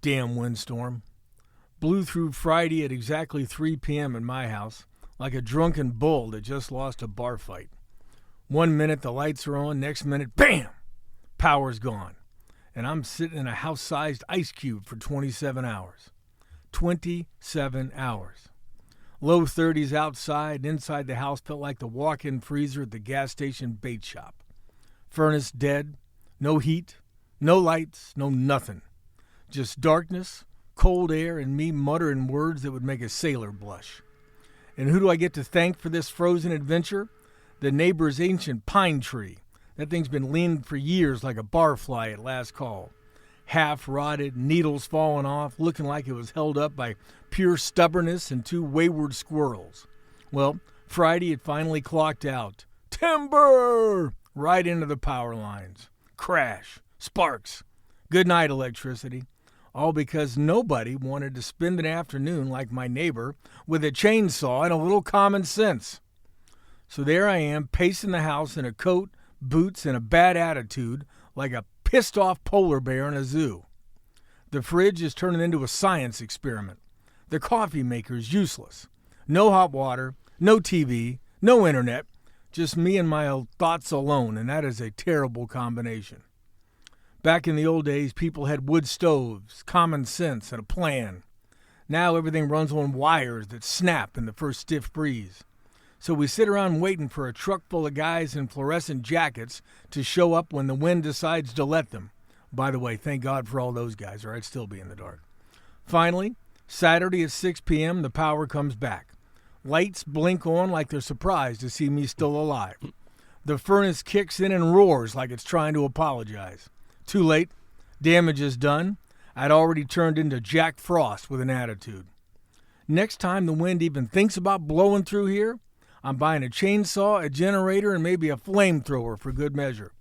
Damn windstorm. Blew through Friday at exactly 3 p.m. in my house, like a drunken bull that just lost a bar fight. 1 minute the lights are on, next minute, bam! Power's gone. And I'm sitting in a house-sized ice cube for 27 hours. 27 hours. Low 30s outside, inside the house felt like the walk-in freezer at the gas station bait shop. Furnace dead, no heat, no lights, no nothing. Just darkness, cold air, and me muttering words that would make a sailor blush. And who do I get to thank for this frozen adventure? The neighbor's ancient pine tree. That thing's been leaning for years like a barfly at last call. Half rotted, needles falling off, looking like it was held up by pure stubbornness and 2 wayward squirrels. Well, Friday it finally clocked out. Timber! Right into the power lines. Crash. Sparks. Good night, electricity. All because nobody wanted to spend an afternoon like my neighbor with a chainsaw and a little common sense. So there I am, pacing the house in a coat, boots, and a bad attitude like a pissed-off polar bear in a zoo. The fridge is turning into a science experiment. The coffee maker is useless. No hot water, no TV, no internet, just me and my thoughts alone, and that is a terrible combination. Back in the old days, people had wood stoves, common sense, and a plan. Now everything runs on wires that snap in the first stiff breeze. So we sit around waiting for a truck full of guys in fluorescent jackets to show up when the wind decides to let them. By the way, thank God for all those guys, or I'd still be in the dark. Finally, Saturday at 6 p.m., the power comes back. Lights blink on like they're surprised to see me still alive. The furnace kicks in and roars like it's trying to apologize. Too late. Damage is done. I'd already turned into Jack Frost with an attitude. Next time the wind even thinks about blowing through here, I'm buying a chainsaw, a generator, and maybe a flamethrower for good measure.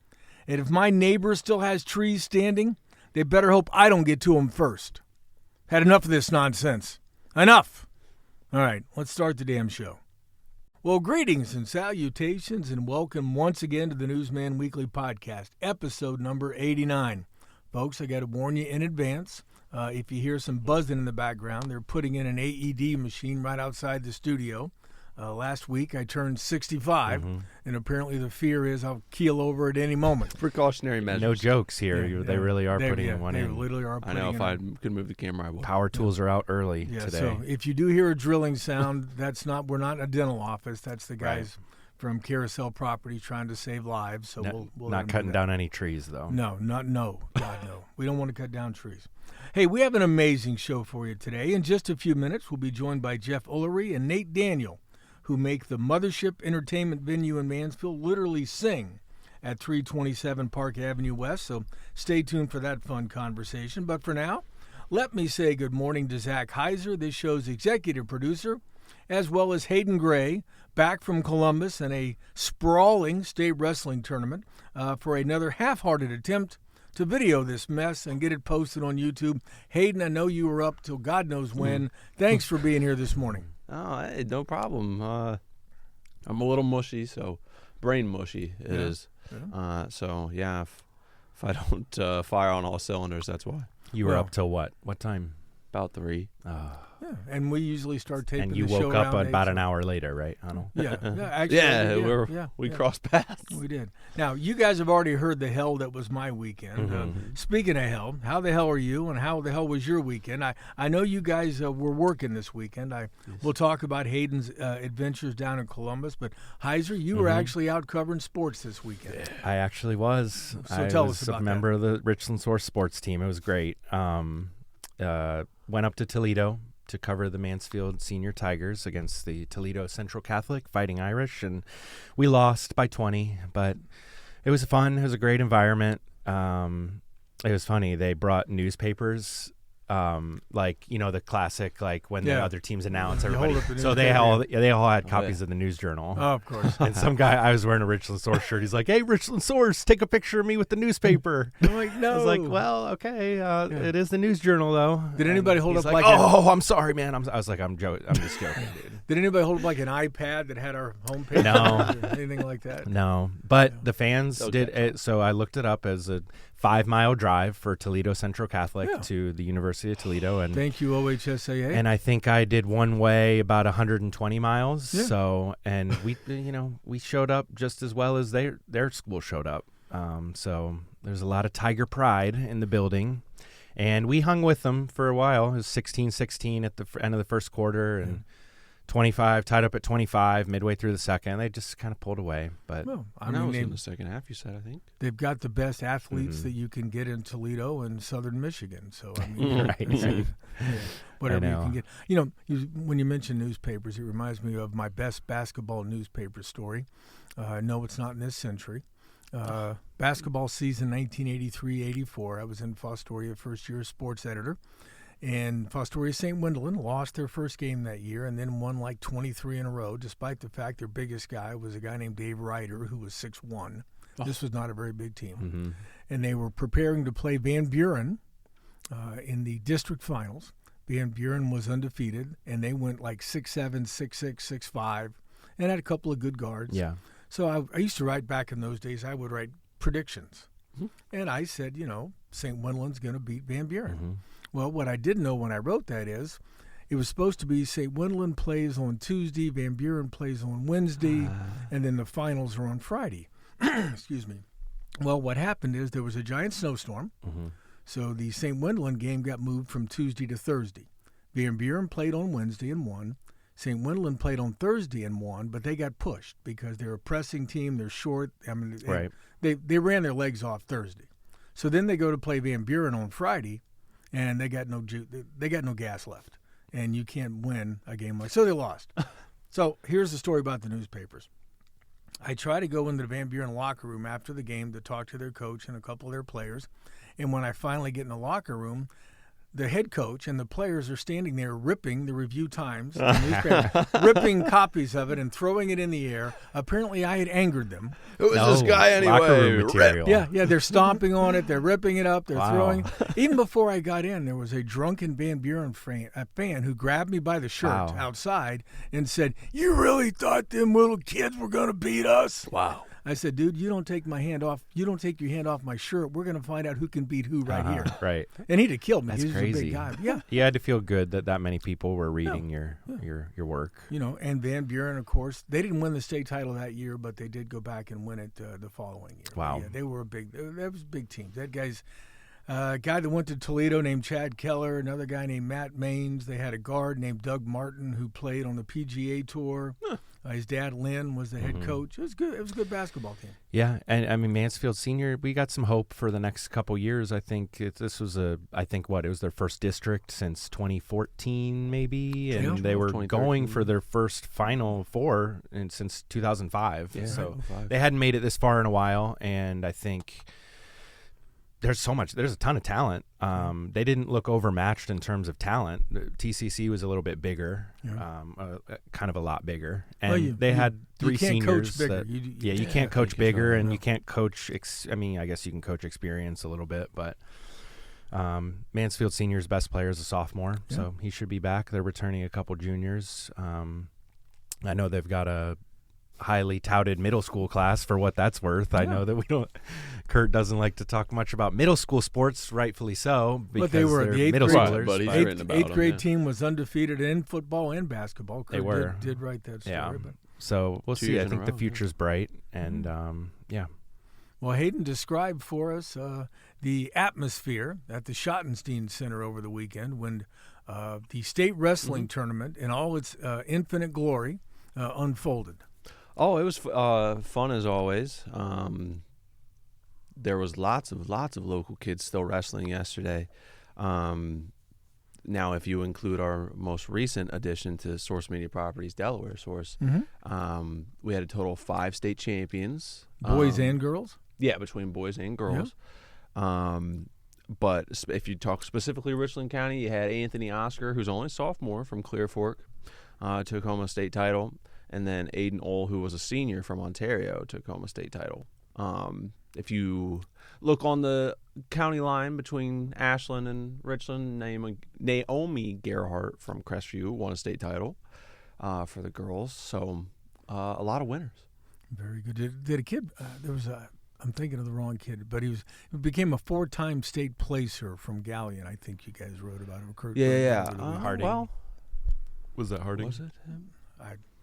And if my neighbor still has trees standing, they better hope I don't get to them first. Had enough of this nonsense. Enough! All right, let's start the damn show. Well, greetings and salutations, and welcome once again to the Newsman Weekly Podcast, episode number 89. Folks, I got to warn you in advance. If you hear some buzzing in the background, they're putting in an AED machine right outside the studio. Last week, I turned 65, and apparently the fear is I'll keel over at any moment. Precautionary measures. No jokes here. They really are putting one in. They literally are putting I know in. if I could move the camera, I would. Power tools are out early today. So if you do hear a drilling sound, we're not a dental office. That's the guys from Carousel Property trying to save lives. So we'll not cutting down any trees, though. No. God, no. We don't want to cut down trees. Hey, we have an amazing show for you today. In just a few minutes, we'll be joined by Jeff Ulery and Nate Daniel, who make the Mothership entertainment venue in Mansfield literally sing at 327 Park Avenue West. So stay tuned for that fun conversation. But for now, let me say good morning to Zach Heiser, this show's executive producer, as well as Hayden Gray, back from Columbus in a sprawling state wrestling tournament for another half-hearted attempt to video this mess and get it posted on YouTube. Hayden, I know you were up till God knows when. Thanks for being here this morning. Oh, hey, no problem. I'm a little mushy, so brain mushy it is. Yeah. So, yeah, if I don't fire on all cylinders, that's why. You were up till what? What time? About 3. Yeah, and we usually start taping the show. And you woke up about an hour later, right? I don't know. Actually, we crossed paths. We did. Now, you guys have already heard the hell that was my weekend. Speaking of hell, how the hell are you, and how the hell was your weekend? I know you guys were working this weekend. We'll talk about Hayden's adventures down in Columbus, but Heiser, you were actually out covering sports this weekend. I actually was. So tell us about that. I was a member of the Richland Source sports team. It was great. Went up to Toledo to cover the Mansfield Senior Tigers against the Toledo Central Catholic Fighting Irish, and we lost by 20, but it was fun. It was a great environment. It was funny. They brought newspapers, like, you know, the classic, like when the other teams announce everybody. So they all had copies of the News Journal. Oh, of course. And some guy, I was wearing a Richland Source shirt. He's like, "Hey, Richland Source, take a picture of me with the newspaper." I'm like, no. I was like, well, okay. It is the News Journal, though. Did anybody hold up like I'm sorry, man. I was like, I'm just joking, dude. Did anybody hold up like an iPad that had our homepage? No. Or anything like that? No. But the fans did it. So I looked it up as a 5-mile drive for Toledo Central Catholic to the University of Toledo. And thank you, OHSAA. And I think I did one way about 120 miles. Yeah. So, and we showed up just as well as their school showed up. So there's a lot of Tiger pride in the building. And we hung with them for a while. It was 16-16 at the end of the first quarter, and 25, tied up at 25 midway through the second. They just kind of pulled away. But I mean, in the second half, you said, I think. They've got the best athletes that you can get in Toledo and Southern Michigan. So, I mean, whatever you can get. When you mention newspapers, it reminds me of my best basketball newspaper story. No, it's not in this century. Basketball season 1983-84. I was in Fostoria, first year sports editor. And Fostoria St. Wendelin lost their first game that year and then won like 23 in a row, despite the fact their biggest guy was a guy named Dave Ryder, who was 6'1". This was not a very big team. Mm-hmm. And they were preparing to play Van Buren in the district finals. Van Buren was undefeated, and they went like 6'7", 6'6", 6'5", and had a couple of good guards. Yeah. So I used to write back in those days. I would write predictions. And I said, St. Wendelin's going to beat Van Buren. Mm-hmm. Well, what I didn't know when I wrote that is it was supposed to be St. Wendelin plays on Tuesday, Van Buren plays on Wednesday, and then the finals are on Friday. Excuse me. Well, what happened is there was a giant snowstorm, so the St. Wendelin game got moved from Tuesday to Thursday. Van Buren played on Wednesday and won. St. Wendelin played on Thursday and won, but they got pushed because they're a pressing team. They're short. I mean, right. They ran their legs off Thursday. So then they go to play Van Buren on Friday, and they got no gas left, and you can't win a game so they lost. So here's the story about the newspapers. I try to go into the Van Buren locker room after the game to talk to their coach and a couple of their players, and when I finally get in the locker room, the head coach and the players are standing there ripping the Review Times, the newspaper, ripping copies of it and throwing it in the air. Apparently, I had angered them. Who is this guy anyway? Locker room material. Yeah, they're stomping on it. They're ripping it up. They're throwing. Even before I got in, there was a drunken Van Buren fan who grabbed me by the shirt outside and said, "You really thought them little kids were going to beat us?" Wow. I said, "Dude, you don't take my hand off. You don't take your hand off my shirt. We're going to find out who can beat who right here." Right. And he'd have killed me. That's he was crazy. a big guy. Yeah. You had to feel good that many people were reading your work. And Van Buren, of course, they didn't win the state title that year, but they did go back and win it the following year. Wow. Yeah, they were that was big teams. That guy's a guy that went to Toledo named Chad Keller, another guy named Matt Maines. They had a guard named Doug Martin who played on the PGA Tour. His dad, Lynn, was the head coach. It was good. It was a good basketball team. Yeah, and I mean Mansfield Senior, we got some hope for the next couple years. I think it was their first district since 2014 maybe, and they were going for their first Final Four since 2005. Yeah, so they hadn't made it this far in a while, and I think there's a ton of talent. They didn't look overmatched in terms of talent. TCC was a little bit bigger, kind of a lot bigger. And they had three seniors. You can't coach bigger, and you can't coach. I guess you can coach experience a little bit, but Mansfield Senior's best player is a sophomore, so he should be back. They're returning a couple juniors. I know they've got a highly touted middle school class for what that's worth. I know that Kurt doesn't like to talk much about middle school sports, rightfully so, because but they were the middle schoolers. Eighth grade team was undefeated in football and basketball. Kurt they were. Did write that story. Yeah. But So we'll see. I think the future's bright, and Well, Hayden described for us the atmosphere at the Schottenstein Center over the weekend when the state wrestling tournament in all its infinite glory unfolded. Oh, it was fun as always. There was lots of local kids still wrestling yesterday. Now, if you include our most recent addition to Source Media Properties, Delaware Source, we had a total of 5 state champions. Boys and girls? Yeah, between boys and girls. Yeah. But if you talk specifically Richland County, you had Anthony Oscar, who's only a sophomore from Clear Fork, took home a state title. And then Aiden Ohl, who was a senior from Ontario, took home a state title. If you look on the county line between Ashland and Richland, Naomi Gerhardt from Crestview won a state title for the girls. So a lot of winners. Very good. Did a kid? There was a I'm thinking of the wrong kid, but he became a 4-time state placer from Galleon. I think you guys wrote about him. Yeah. Harding. Well, Was that Harding? was it him?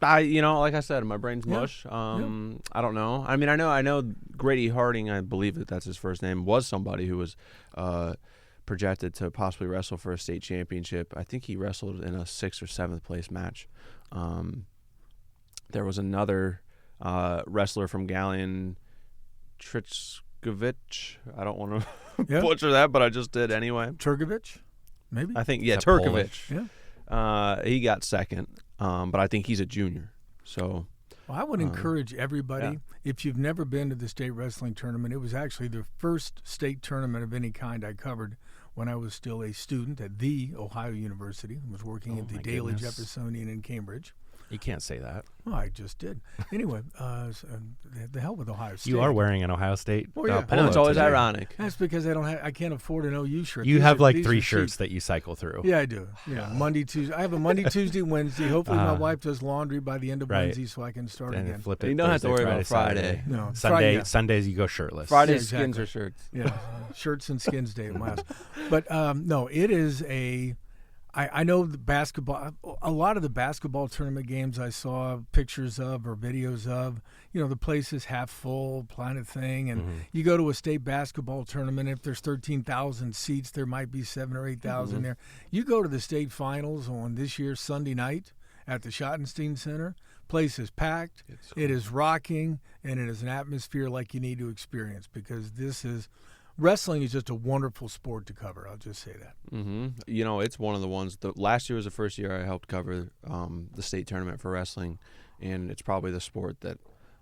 Like I said, my brain's mush. I don't know. I mean, I know Grady Harding, I believe that's his first name, was somebody who was projected to possibly wrestle for a state championship. I think he wrestled in a 6th or 7th place match. There was another wrestler from Galleon, Tritzkovich. I don't want to butcher that, but I just did anyway. Turgovich, maybe? I think, yeah, Is that Turkovich. Polish? Yeah. He got second, but I think he's a junior. So Well, I would encourage everybody, if you've never been to the state wrestling tournament, it was actually the first state tournament of any kind I covered when I was still a student at the Ohio University. I was working at the Daily goodness. Jeffersonian in Cambridge. You can't say that. Well, I just did. Anyway, the hell with Ohio State. You are wearing an Ohio State Oh, yeah. I know it's always today. ironic. That's because I can't afford an OU shirt. You These have are- like these 3 are shirts cheap. that you cycle through. Yeah, I do. Yeah, Monday, Tuesday. I have a Monday, Tuesday, Wednesday. Hopefully, my wife does laundry by the end of Right. Wednesday, so I can start And again. flip it. You don't have to Thursday, worry about Friday, Friday. Saturday. No, Sunday, yeah. Sundays you go shirtless. Friday Yeah, skins exactly. or shirts. Yeah, shirts and skins day at my house. But no, it is a. I know the basketball. A lot of the basketball tournament games I saw pictures of or videos of. The place is half full, planet thing, and you go to a state basketball tournament. If there's 13,000 seats, there might be 7,000 or 8,000 there. You go to the state finals on this year's Sunday night at the Schottenstein Center. Place is packed. It is rocking, and it is an atmosphere like you need to experience because wrestling is just a wonderful sport to cover. I'll just say that. It's one of the ones. Last year was the first year I helped cover the state tournament for wrestling, and it's probably the sport that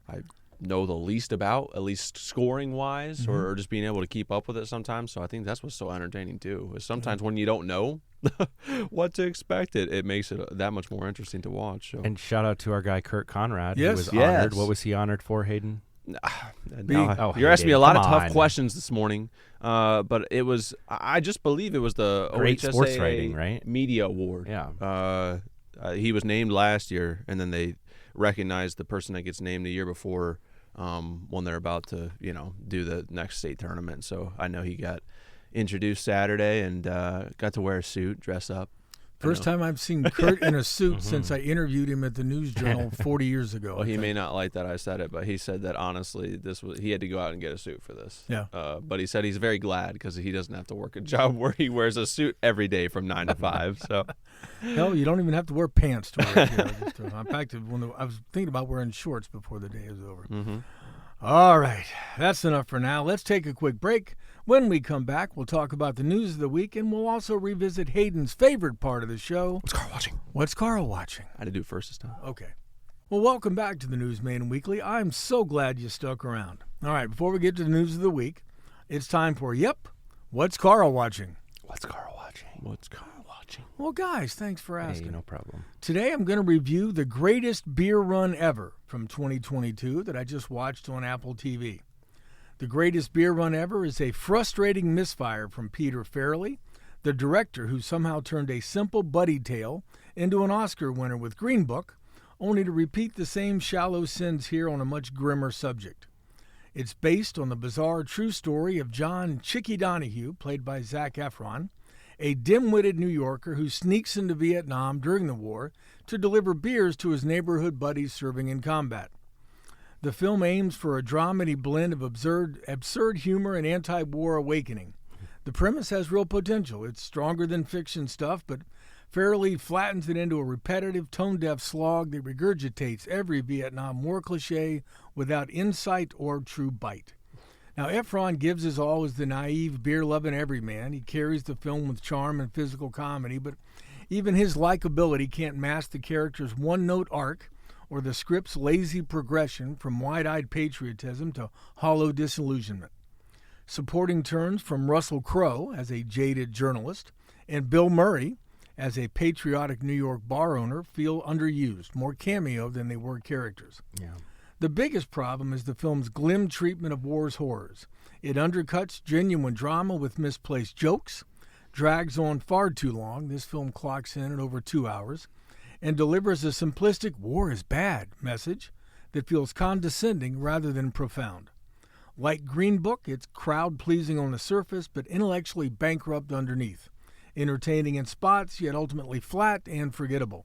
I know the least about, at least scoring-wise, or just being able to keep up with it sometimes. So I think that's what's so entertaining, too, is sometimes when you don't know what to expect, it makes it that much more interesting to watch. So. And shout out to our guy Kurt Conrad, Yes. who was Yes. honored. What was he honored for, Hayden? You're asking me a lot of tough on. questions this morning, but it was, I just believe it was the Great OHSAA sports writing, right? Media Award. Yeah. He was named last year, and then they recognized the person that gets named the year before when they're about to, do the next state tournament. So I know he got introduced Saturday and got to wear a suit, dress up. First time I've seen Kurt in a suit since I interviewed him at the News Journal 40 years ago. Well, I he think. may not like that I said it, but he said that honestly, he had to go out and get a suit for this. Yeah. But he said he's very glad because he doesn't have to work a job where he wears a suit every day from 9 to 5. So. Hell, you don't even have to wear pants to wear it. In fact, I was thinking about wearing shorts before the day is over. All right, that's enough for now. Let's take a quick break. When we come back, we'll talk about the news of the week, and we'll also revisit Hayden's favorite part of the show. What's Carl watching? What's Carl watching? I had to do it first this time. Okay. Well, welcome back to the Newsman Weekly. I'm so glad you stuck around. All right, before we get to the news of the week, it's time for, What's Carl watching? What's Carl watching? What's Carl watching? Well, guys, thanks for asking. Hey, no problem. Today I'm going to review the greatest beer run ever from 2022 that I just watched on Apple TV. The greatest beer run ever is a frustrating misfire from Peter Farrelly, the director who somehow turned a simple buddy tale into an Oscar winner with Green Book, only to repeat the same shallow sins here on a much grimmer subject. It's based on the bizarre true story of John Chicky Donahue, played by Zac Efron, a dim-witted New Yorker who sneaks into Vietnam during the war to deliver beers to his neighborhood buddies serving in combat. The film aims for a dramedy blend of absurd humor and anti-war awakening. The premise has real potential. It's stronger than fiction stuff, but Farrelly flattens it into a repetitive, tone-deaf slog that regurgitates every Vietnam War cliché without insight or true bite. Now, Efron gives his all as the naive, beer-loving everyman. He carries the film with charm and physical comedy, but even his likability can't mask the character's one-note arc or the script's lazy progression from wide-eyed patriotism to hollow disillusionment. Supporting turns from Russell Crowe as a jaded journalist and Bill Murray as a patriotic New York bar owner feel underused, more cameo than they were characters. Yeah. The biggest problem is the film's glim treatment of war's horrors. It undercuts genuine drama with misplaced jokes, drags on far too long, this film clocks in at over 2 hours, and delivers a simplistic war is bad message that feels condescending rather than profound. Like Green Book, it's crowd-pleasing on the surface, but intellectually bankrupt underneath. Entertaining in spots, yet ultimately flat and forgettable.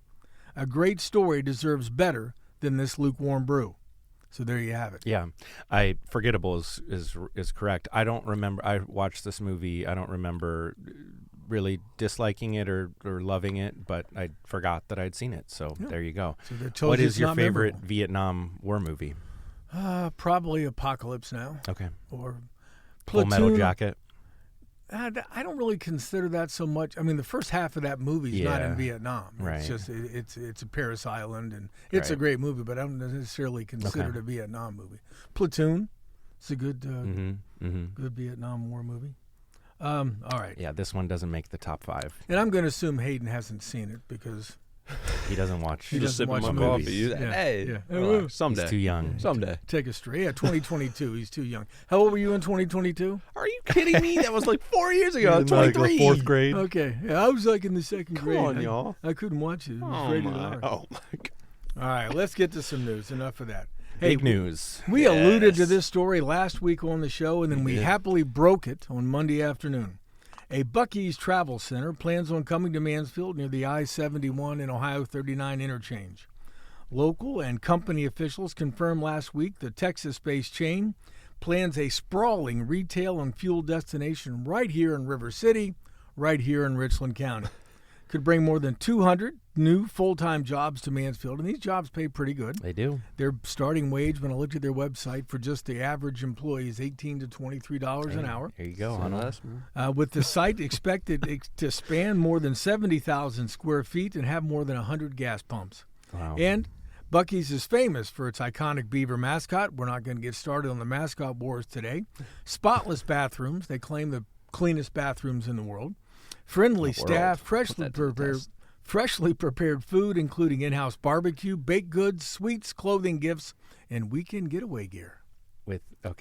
A great story deserves better than this lukewarm brew. So there you have it. Yeah, forgettable is correct. I don't remember. I watched this movie. I don't remember really disliking it or loving it, but I forgot that I'd seen it. So there you go. So what is your favorite memorable. Vietnam War movie? Probably Apocalypse Now. Okay. Or Full Platoon. Metal Jacket. I don't really consider that so much. I mean, the first half of that movie is not in Vietnam. Right. It's just it's a Paris Island, and it's a great movie, but I don't necessarily consider it a Vietnam movie. Platoon, it's a good good Vietnam War movie. All right. Yeah, this one doesn't make the top 5. And I'm going to assume Hayden hasn't seen it because he doesn't watch. He just doesn't sipping watch my movies. coffee. Yeah. Hey, Yeah. someday. He's too young. Someday. Take a straight. Yeah, 2022. He's too young. How old were you in 2022? Are you kidding me? That was like 4 years ago. In, like, 23. the 4th grade. Okay. Yeah, I was like in the second grade. Come on, y'all. I couldn't watch it. It was Oh rated my. R. Oh my God. All right, let's get to some news. Enough of that. Big news. We alluded to this story last week on the show, and then we happily broke it on Monday afternoon. A Buc-ee's Travel Center plans on coming to Mansfield near the I-71 and Ohio 39 interchange. Local and company officials confirmed last week the Texas-based chain plans a sprawling retail and fuel destination right here in River City, right here in Richland County. Could bring more than 200 new full-time jobs to Mansfield, and these jobs pay pretty good. They do. Their starting wage, when I looked at their website, for just the average employee is $18 to $23 an hour. Here you go. With the site expected to span more than 70,000 square feet and have more than 100 gas pumps. Wow. And Buc-ee's is famous for its iconic beaver mascot. We're not going to get started on the mascot wars today. Spotless bathrooms. They claim the cleanest bathrooms in the world. Friendly staff, freshly prepared food, including in-house barbecue, baked goods, sweets, clothing, gifts, and weekend getaway gear. With a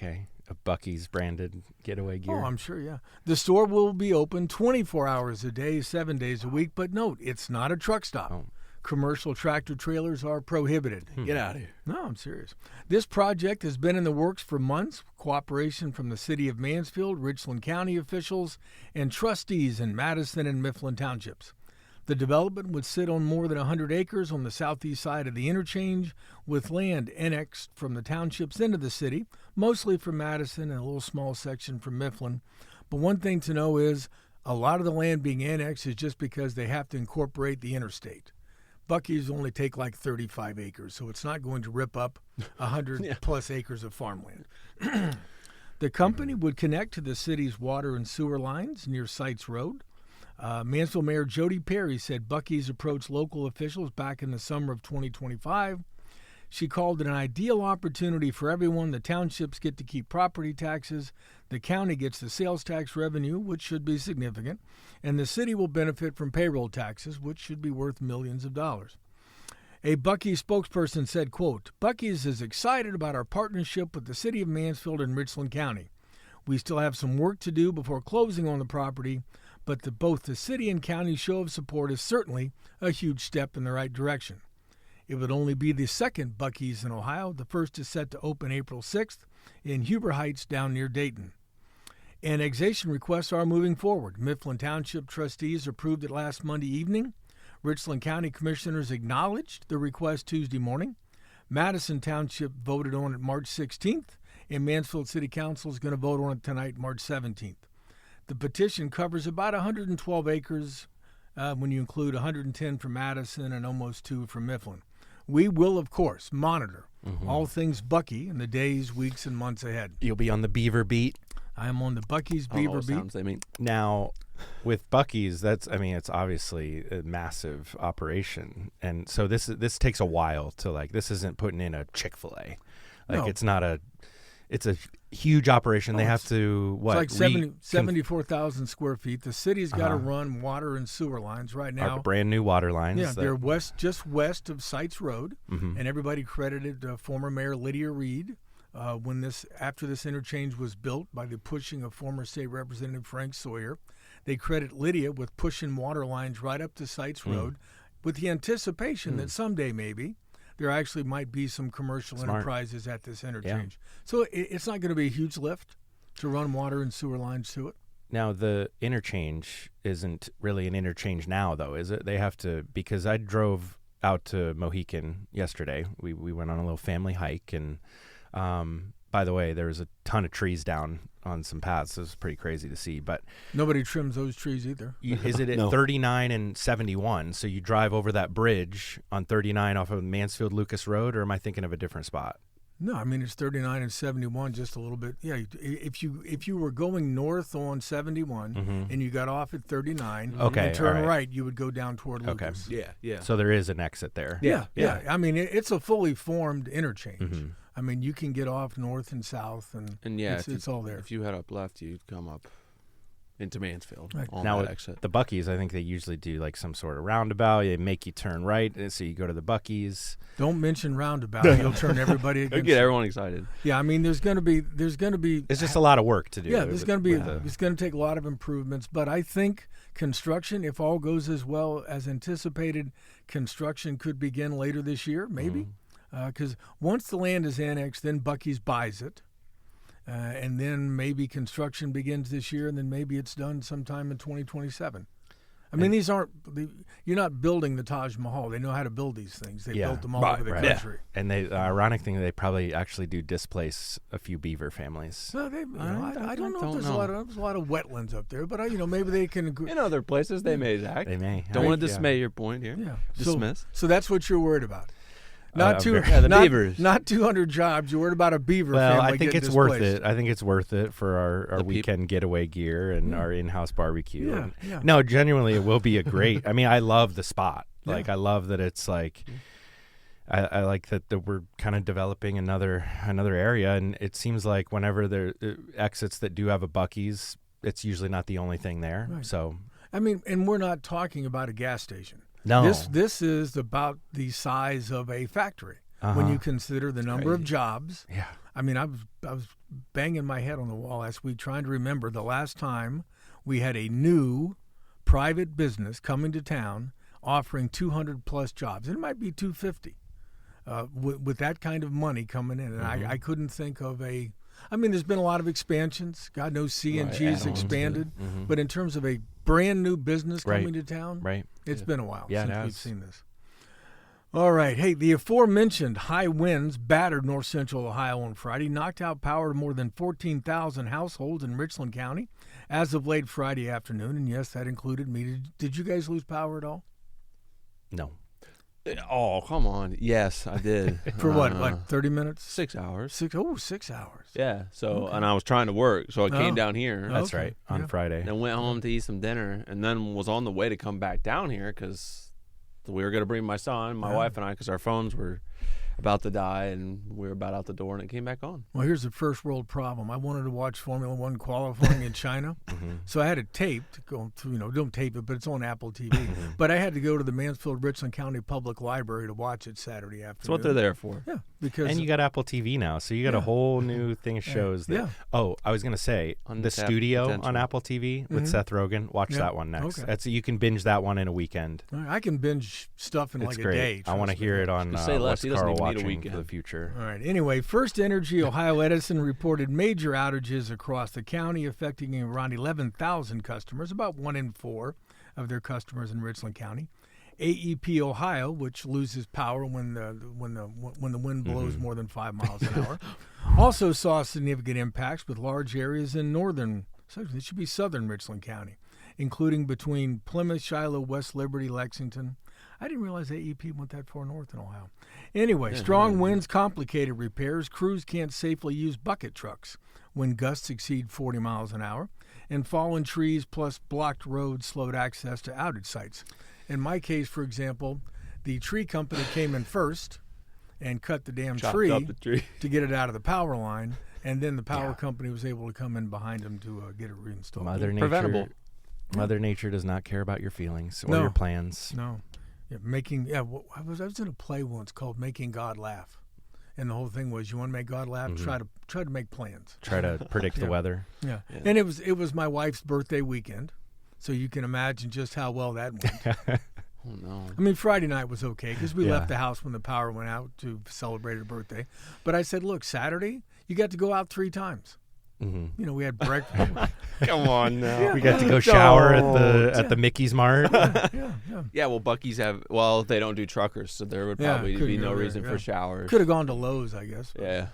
Buc-ee's branded getaway gear. Oh, I'm sure, yeah. The store will be open 24 hours a day, 7 days a week, but note, it's not a truck stop. Oh. Commercial tractor trailers are prohibited. Get out of here. No, I'm serious. This project has been in the works for months. Cooperation from the city of Mansfield, Richland County officials, and trustees in Madison and Mifflin townships. The development would sit on more than 100 acres on the southeast side of the interchange, with land annexed from the townships into the city, mostly from Madison and a little small section from Mifflin. But one thing to know is a lot of the land being annexed is just because they have to incorporate the interstate. Buc-ee's only take like 35 acres, so it's not going to rip up 100 plus acres of farmland. The company would connect to the city's water and sewer lines near Sites Road. Mansfield Mayor Jody Perry said Buc-ee's approached local officials back in the summer of 2025. She called it an ideal opportunity for everyone. The townships get to keep property taxes, the county gets the sales tax revenue, which should be significant, and the city will benefit from payroll taxes, which should be worth millions of dollars. A Buc-ee spokesperson said, quote, Buc-ee's is excited about our partnership with the city of Mansfield and Richland County. We still have some work to do before closing on the property, but both the city and county show of support is certainly a huge step in the right direction. It would only be the second Buc-ee's in Ohio. The first is set to open April 6th in Huber Heights down near Dayton. Annexation requests are moving forward. Mifflin Township trustees approved it last Monday evening. Richland County commissioners acknowledged the request Tuesday morning. Madison Township voted on it March 16th, and Mansfield City Council is going to vote on it tonight, March 17th. The petition covers about 112 acres when you include 110 from Madison and almost 2 from Mifflin. We will, of course, monitor all things Buc-ee in the days, weeks, and months ahead. You'll be on the beaver beat. I am on the Buc-ee's beaver beat. They mean. Now, with Buc-ee's, it's obviously a massive operation, and so this takes a while to this isn't putting in a Chick-fil-A, No. It's a huge operation. They have to It's like 74,000 square feet. The city's got to run water and sewer lines right now. Brand new water lines. Yeah, they're just west of Sites Road, and everybody credited former Mayor Lydia Reed after this interchange was built by the pushing of former State Representative Frank Sawyer. They credit Lydia with pushing water lines right up to Sites Road, with the anticipation that someday maybe there actually might be some commercial Smart. enterprises at this interchange. So it's not going to be a huge lift to run water and sewer lines to it. Now, the interchange isn't really an interchange now, though, is it? They have to, because I drove out to Mohican yesterday. We went on a little family hike, and by the way, there was a ton of trees down on some paths. It was pretty crazy to see, but nobody trims those trees either. Is it at 39 and 71? So you drive over that bridge on 39 off of Mansfield Lucas Road, or am I thinking of a different spot? No, I mean it's 39 and 71, just a little bit. Yeah, if you were going north on 71 and you got off at 39 and turn right, you would go down toward Lucas. Yeah. So there is an exit there. Yeah. I mean it's a fully formed interchange. I mean you can get off north and south, and it's all there. If you head up left, you'd come up into Mansfield on now that exit. The Buc-ee's, I think they usually do like some sort of roundabout. They make you turn right, and so you go to the Buc-ee's. Don't mention roundabout; you'll turn everybody against. Get everyone excited. Yeah, I mean, there's going to be. It's just a lot of work to do. Yeah, it's going to take a lot of improvements, but I think construction, if all goes as well as anticipated, construction could begin later this year, maybe, because once the land is annexed, then Buc-ee's buys it. And then maybe construction begins this year, and then maybe it's done sometime in 2027. I mean, you're not building the Taj Mahal. They know how to build these things. They built them all over the country. Yeah. And the ironic thing, they probably actually do displace a few beaver families. Well, I don't know if there's a lot of wetlands up there, but maybe they can. In other places, they may, Zach. They may. Don't want to dismay your point here. Yeah. Dismiss. So that's what you're worried about. The beavers. Not 200 jobs. You're worried about a beaver family. Well, I think it's worth it. I think it's worth it for our weekend getaway gear and our in-house barbecue. Yeah. No, genuinely, it will be a great. I mean, I love the spot. Like, I love that it's like. I like that we're kind of developing another area, and it seems like whenever there exits that do have a Buc-ee's, it's usually not the only thing there. Right. So I mean, and we're not talking about a gas station. No. This is about the size of a factory when you consider the number of jobs. Yeah. I mean, I was banging my head on the wall last week trying to remember the last time we had a new private business coming to town offering 200 plus jobs. And it might be 250 with that kind of money coming in. And I couldn't think of a. I mean, there's been a lot of expansions. God knows CNG's expanded. But in terms of a brand new business coming to town, it's been a while since we've seen this. All right. Hey, the aforementioned high winds battered north central Ohio on Friday, knocked out power to more than 14,000 households in Richland County as of late Friday afternoon. And yes, that included me. Did you guys lose power at all? No. Oh, come on. Yes, I did. For what, like 30 minutes? 6 hours. 6 hours. Yeah. So, and I was trying to work, so I came down here. That's right, on Friday. And went home to eat some dinner, and then was on the way to come back down here because we were going to bring my son, my wife, and I, because our phones were about to die, and we were about out the door, and it came back on. Well, here's the first world problem. I wanted to watch Formula One qualifying in China, so I had it taped. Don't tape it, but it's on Apple TV. But I had to go to the Mansfield Richland County Public Library to watch it Saturday afternoon. That's what they're there for. Yeah, because and you got Apple TV now, so you got a whole new thing of shows. That, Oh, I was gonna say the studio on Apple TV with Seth Rogen. Watch that one next. Okay. That's you can binge that one in a weekend. I can binge stuff in like great. A day. I want to hear it on what's Carl watching for the future. All right. Anyway, First Energy Ohio Edison reported major outages across the county, affecting around 11,000 customers, about 1 in 4 of their customers in Richland County. AEP Ohio, which loses power when the wind blows more than 5 miles an hour, also saw significant impacts with large areas in it should be southern Richland County, including between Plymouth, Shiloh, West Liberty, Lexington. I didn't realize AEP went that far north in Ohio. Anyway, strong winds complicated repairs. Crews can't safely use bucket trucks when gusts exceed 40 miles an hour. And fallen trees plus blocked roads slowed access to outage sites. In my case, for example, the tree company came in first and cut the damn tree to get it out of the power line. And then the power company was able to come in behind them to get it reinstalled. Preventable. Mother Nature does not care about your feelings or your plans. No. I was in a play once called Making God Laugh, and the whole thing was you want to make God laugh, try to make plans, try to predict the weather. Yeah, and it was my wife's birthday weekend, so you can imagine just how well that went. Oh, no. I mean, Friday night was okay because we Yeah. left the house when the power went out to celebrate her birthday. But I said, look, Saturday, you got to go out 3 times. Mm-hmm. You know, we had breakfast. Come on now. We got to go shower at the Mickey's Mart. yeah. Yeah, well, Buc-ee's they don't do truckers, so there would Yeah, probably couldn't be go no there, reason yeah. for showers. Could have gone to Lowe's, I guess. Yeah.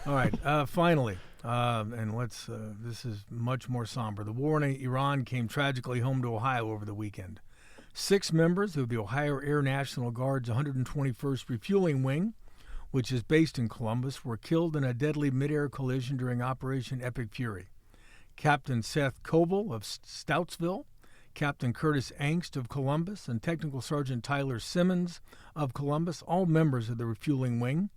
All right, finally, and this is much more somber. The war in Iran came tragically home to Ohio over the weekend. 6 members of the Ohio Air National Guard's 121st Refueling Wing, which is based in Columbus, were killed in a deadly mid-air collision during Operation Epic Fury. Captain Seth Coble of Stoutsville, Captain Curtis Angst of Columbus, and Technical Sergeant Tyler Simmons of Columbus, all members of the refueling wing,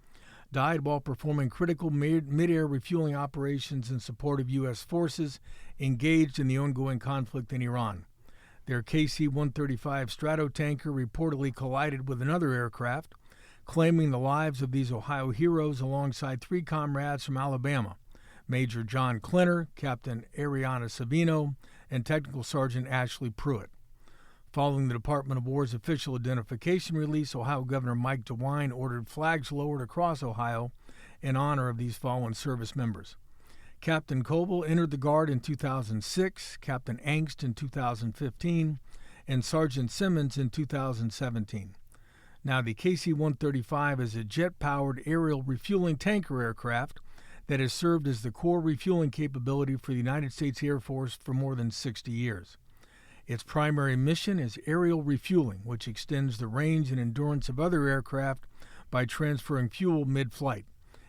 died while performing critical mid-air refueling operations in support of U.S. forces engaged in the ongoing conflict in Iran. Their KC-135 Stratotanker reportedly collided with another aircraft, claiming the lives of these Ohio heroes alongside 3 comrades from Alabama, Major John Clinner, Captain Ariana Savino, and Technical Sergeant Ashley Pruitt. Following the Department of War's official identification release, Ohio Governor Mike DeWine ordered flags lowered across Ohio in honor of these fallen service members. Captain Coble entered the Guard in 2006, Captain Angst in 2015, and Sergeant Simmons in 2017. Now, the KC-135 is a jet-powered aerial refueling tanker aircraft that has served as the core refueling capability for the United States Air Force for more than 60 years. Its primary mission is aerial refueling, which extends the range and endurance of other aircraft by transferring fuel mid-flight,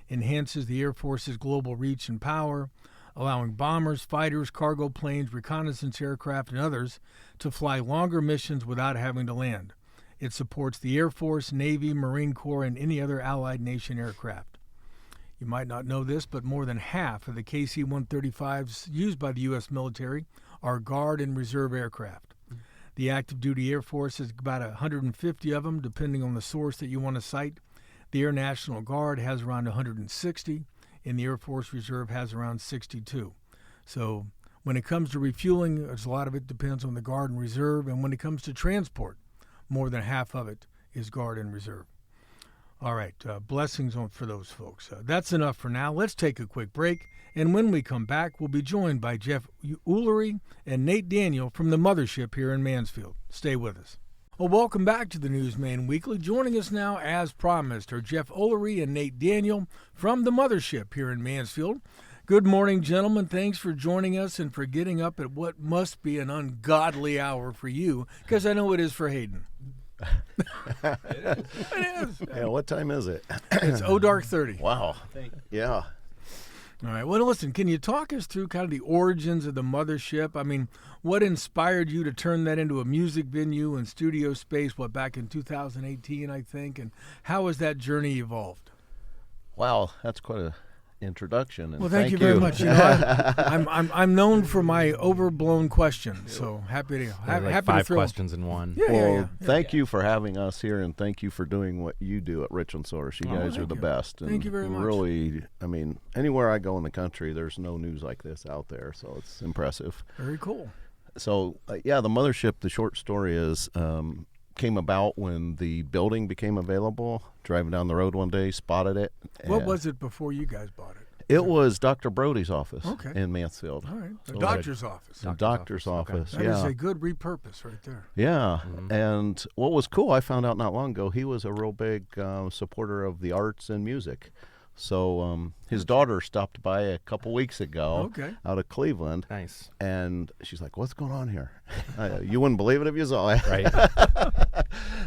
enhances the Air Force's global reach and power, allowing bombers, fighters, cargo planes, reconnaissance aircraft, and others to fly longer missions without having to land. It supports the Air Force, Navy, Marine Corps, and any other allied nation aircraft. You might not know this, but more than half of the KC-135s used by the U.S. military are Guard and Reserve aircraft. The active duty Air Force has about 150 of them, depending on the source that you want to cite. The Air National Guard has around 160, and the Air Force Reserve has around 62. So when it comes to refueling, a lot of it depends on the Guard and Reserve, and when it comes to transport, more than half of it is Guard and Reserve. All right, blessings for those folks. That's enough for now. Let's take a quick break, and when we come back, we'll be joined by Jeff Ulery and Nate Daniel from the Mothership here in Mansfield. Stay with us. Well, welcome back to the Newsman Weekly. Joining us now, as promised, are Jeff Ulery and Nate Daniel from the Mothership here in Mansfield. Good morning, gentlemen. Thanks for joining us and for getting up at what must be an ungodly hour for you, because I know it is for Hayden. It is. Yeah, what time is it? It's dark 30. Wow. Yeah. All right. Well, listen, can you talk us through kind of the origins of the Mothership? I mean, what inspired you to turn that into a music venue and studio space, back in 2018, I think, and how has that journey evolved? Wow, that's quite a introduction. And well, thank you very much. You know, I'm known for my overblown questions, so happy to happy 5 to throw questions in one. Yeah, Thank you for having us here, and thank you for doing what you do at Richland Source. You guys are the best. And thank you very much. Really, I mean, anywhere I go in the country, there's no news like this out there, so it's impressive. Very cool. So, the Mothership, the short story is, came about when the building became available. Driving down the road one day, spotted it. What was it before you guys bought it? It was Dr. Brody's office in Mansfield. All right. The So doctor's office. The doctor's office, That yeah. is a good repurpose right there. Yeah, and what was cool, I found out not long ago, he was a real big supporter of the arts and music. So his daughter stopped by a couple weeks ago out of Cleveland. Nice. And she's like, what's going on here? You wouldn't believe it if you saw it. Right.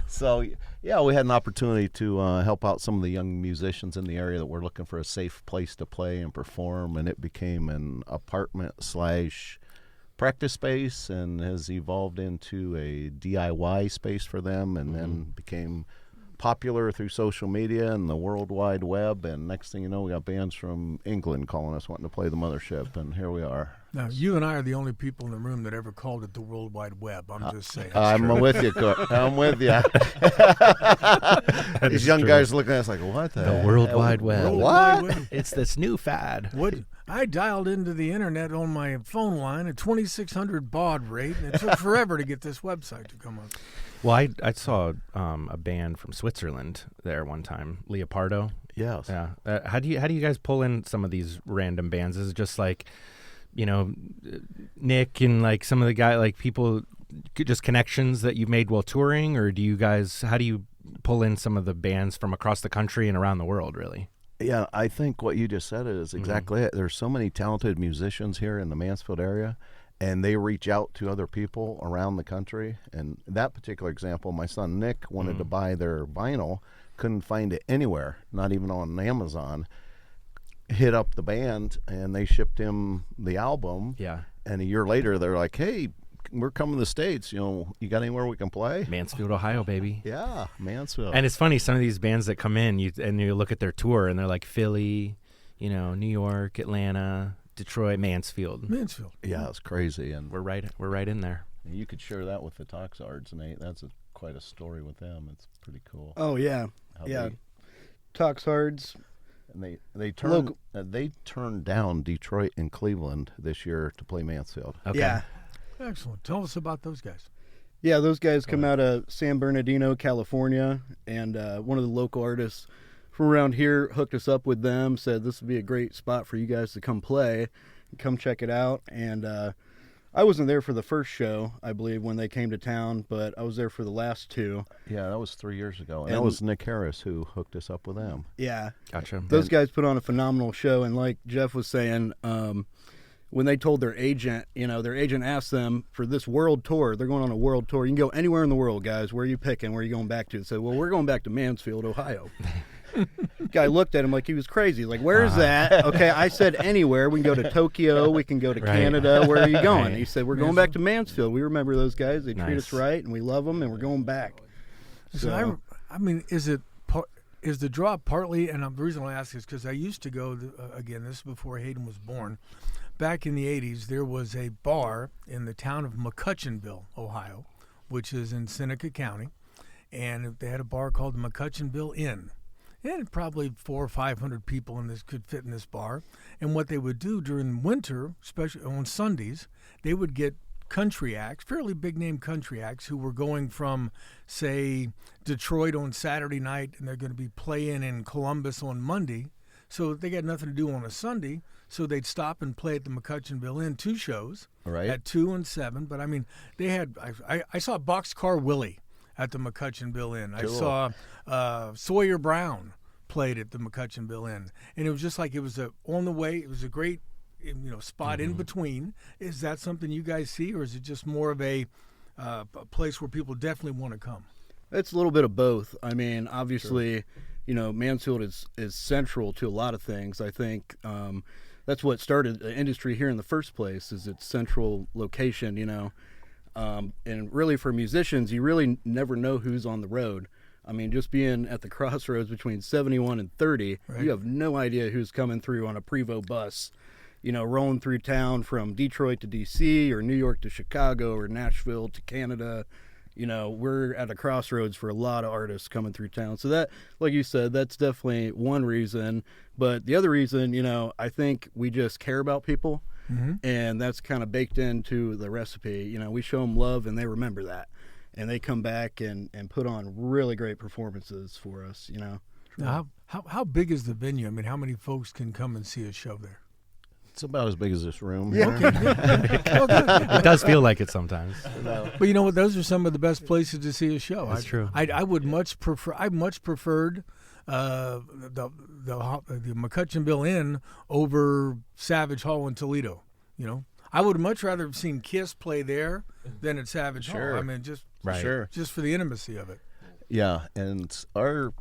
So, yeah, we had an opportunity to help out some of the young musicians in the area that were looking for a safe place to play and perform, and it became an apartment/practice space and has evolved into a DIY space for them, and then became popular through social media and the World Wide Web, and next thing you know, we got bands from England calling us wanting to play the Mothership, and here we are. Now, you and I are the only people in the room that ever called it the World Wide Web. I'm just saying. I'm with you, Cook. I'm with you. These young guys looking at us like, what the World Wide Web. World What? Wide Web. It's this new fad. What? I dialed into the internet on my phone line at 2,600 baud rate, and it took forever to get this website to come up. Well, I saw a band from Switzerland there one time, Leopardo. Yes. Yeah. How do you guys pull in some of these random bands? Is it just like, Nick and like some of the guy, like people, just connections that you've made while touring, or how do you pull in some of the bands from across the country and around the world, really? Yeah, I think what you just said is exactly it. There's so many talented musicians here in the Mansfield area, and they reach out to other people around the country. And that particular example, my son Nick wanted to buy their vinyl, couldn't find it anywhere, not even on Amazon. Hit up the band, and they shipped him the album. Yeah. And a year later, they're like, hey, we're coming to the States. You got anywhere we can play? Mansfield, Ohio, baby. Yeah, Mansfield. And it's funny, some of these bands that come in, you look at their tour, and they're like Philly, New York, Atlanta, Detroit, Mansfield. Yeah, it's crazy. And We're right in there. you could share that with the Toxards, Nate. That's quite a story with them. It's pretty cool. Oh, yeah. How Toxards. And they turned down Detroit and Cleveland this year to play Mansfield. Okay. Yeah. Excellent. Tell us about those guys. Yeah, those guys come out of San Bernardino, California, and one of the local artists from around here hooked us up with them, said this would be a great spot for you guys to come play, come check it out. And I wasn't there for the first show, I believe, when they came to town, but I was there for the last two. Yeah, that was 3 years ago. And that was Nick Harris who hooked us up with them. Yeah. Gotcha. Those guys put on a phenomenal show, and like Jeff was saying, when they told their agent, their agent asked them for this world tour. They're going on a world tour. You can go anywhere in the world, guys. Where are you picking? Where are you going back to? They said, well, we're going back to Mansfield, Ohio. Guy looked at him like he was crazy. Like, where is that? Okay, I said anywhere. We can go to Tokyo. We can go to Canada. Where are you going? Right. He said, we're going back to Mansfield. We remember those guys. They treat us right, and we love them, and we're going back. So I mean, is the draw partly, and the reason I ask is because I used to go, again, this is before Hayden was born, back in the 80s, there was a bar in the town of McCutcheonville, Ohio, which is in Seneca County, and they had a bar called the McCutcheonville Inn. And probably 400 or 500 people in this could fit in this bar. And what they would do during winter, especially on Sundays, they would get country acts, fairly big-name country acts, who were going from, say, Detroit on Saturday night, and they're going to be playing in Columbus on Monday. So they got nothing to do on a Sunday, so they'd stop and play at the McCutcheonville Inn, 2 shows, Right. at 2 and 7. But, I mean, they had I saw Boxcar Willie at the McCutcheonville Inn. Cool. I saw Sawyer Brown played at the McCutcheonville Inn. And it was just like it was on the way. It was a great spot in between. Is that something you guys see, or is it just more of a place where people definitely want to come? It's a little bit of both. I mean, obviously, Mansfield is central to a lot of things. I think that's what started the industry here in the first place, is its central location, and really for musicians, you really never know who's on the road. I mean, just being at the crossroads between 71 and 30, Right. You have no idea who's coming through on a Prevost bus, rolling through town from Detroit to D.C. or New York to Chicago or Nashville to Canada. We're at a crossroads for a lot of artists coming through town. So that, like you said, that's definitely one reason. But the other reason, I think we just care about people. Mm-hmm. And that's kind of baked into the recipe. We show them love, and they remember that. And they come back and put on really great performances for us, Now, how big is the venue? I mean, how many folks can come and see a show there? It's about as big as this room. Yeah. here. It does feel like it sometimes. But you know what? Those are some of the best places to see a show. That's true. I would much prefer. I much preferred the McCutcheonville Inn over Savage Hall in Toledo. I would much rather have seen Kiss play there than at Savage Hall. I mean, just for the intimacy of it. Yeah, and our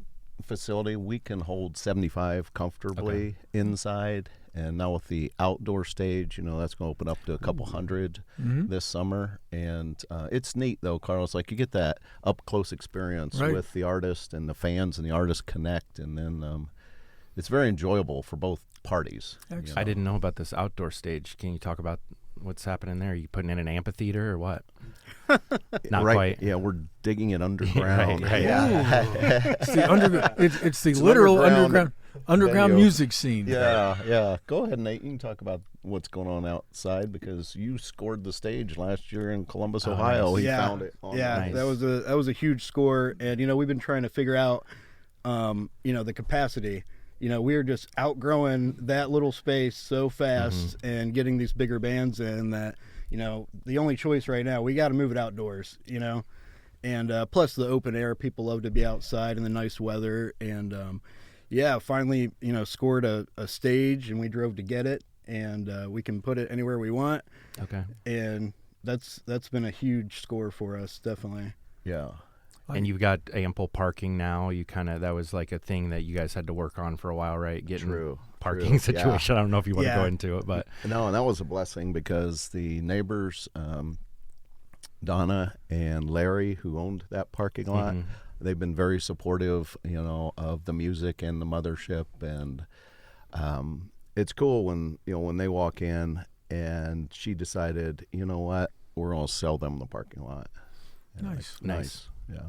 facility, we can hold 75 comfortably inside. And now with the outdoor stage, that's going to open up to a couple hundred this summer. And it's neat, though, Carlos. Like, you get that up-close experience with the artist, and the fans and the artists connect. And then it's very enjoyable for both parties. I didn't know about this outdoor stage. Can you talk about what's happening there? Are you putting in an amphitheater or what? Not quite. Yeah, we're digging it underground. Right. Yeah. It's the literal underground. Underground venue. music scene. Yeah. Go ahead, Nate. You can talk about what's going on outside because you scored the stage last year in Columbus, Ohio. nice. He Yeah. found it. Yeah, Nice. that was a huge score, and we've been trying to figure out, the capacity. We are just outgrowing that little space so fast and getting these bigger bands in that the only choice right now we got to move it outdoors. And plus the open air, people love to be outside in the nice weather, and finally scored a stage, and we drove to get it, and we can put it anywhere we want. Okay. And that's been a huge score for us, definitely. Yeah. And you've got ample parking now. That was like a thing that you guys had to work on for a while, right? Getting parking situation. I don't know if you want to go into it, but No, and that was a blessing because the neighbors, Donna and Larry, who owned that parking lot, they've been very supportive, of the music and the Mothership, and it's cool when they walk in and she decided, you know what, we're gonna sell them the parking lot. Nice. Yeah.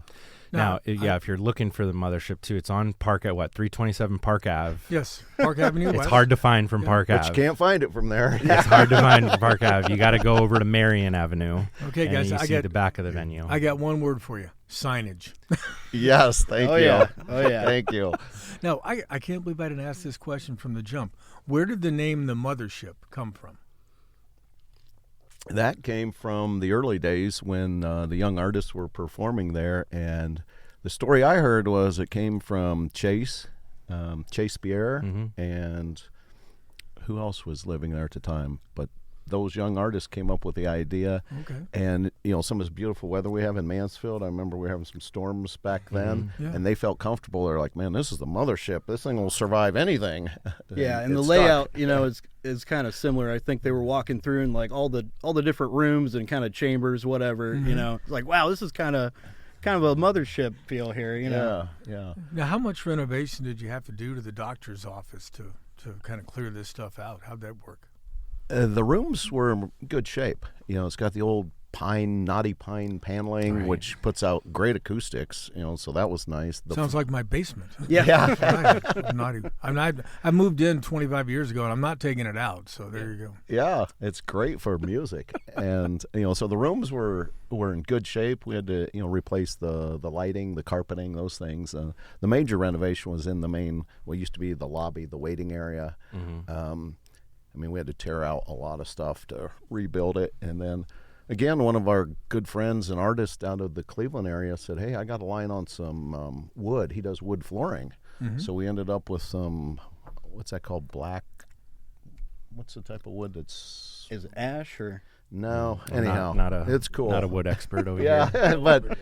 now, if you're looking for the Mothership too, it's on Park at 327 Park Ave. Yes, Park Avenue It's West. hard to find from Park But Ave. you can't find it from there. It's hard to find from Park Ave. You got to go over to Marion Avenue. Okay, and guys, you I see got the back of the venue. I got one word for you: signage. Yes, thank you. Yeah. Oh yeah. Thank you. Now, I can't believe I didn't ask this question from the jump. Where did the name the Mothership come from? That came from the early days when the young artists were performing there, and the story I heard was it came from Chase Pierre, and who else was living there at the time? But those young artists came up with the idea, and some of this beautiful weather we have in Mansfield. I remember we were having some storms back then, and they felt comfortable. They're like, "Man, this is the Mothership. This thing will survive anything." Yeah, and it the stuck. layout, is kind of similar. I think they were walking through and like all the different rooms and kind of chambers, whatever. It's like, wow, this is kind of a Mothership feel here. Yeah. Now, how much renovation did you have to do to the doctor's office to kind of clear this stuff out? How'd that work? The rooms were in good shape. It's got the old knotty pine paneling, which puts out great acoustics. So that was nice. Sounds like my basement. Yeah. I moved in 25 years ago, and I'm not taking it out. So there you go. Yeah, it's great for music, and so the rooms were in good shape. We had to replace the lighting, the carpeting, those things. The major renovation was in the main. What used to be the lobby, the waiting area. We had to tear out a lot of stuff to rebuild it, and then. Again, one of our good friends and artists out of the Cleveland area said, "Hey, I got a line on some wood." He does wood flooring. So we ended up with some, what's that called, black? What's the type of wood that's... Is it ash or? No, anyhow, it's cool. Not a wood expert over yeah, here. but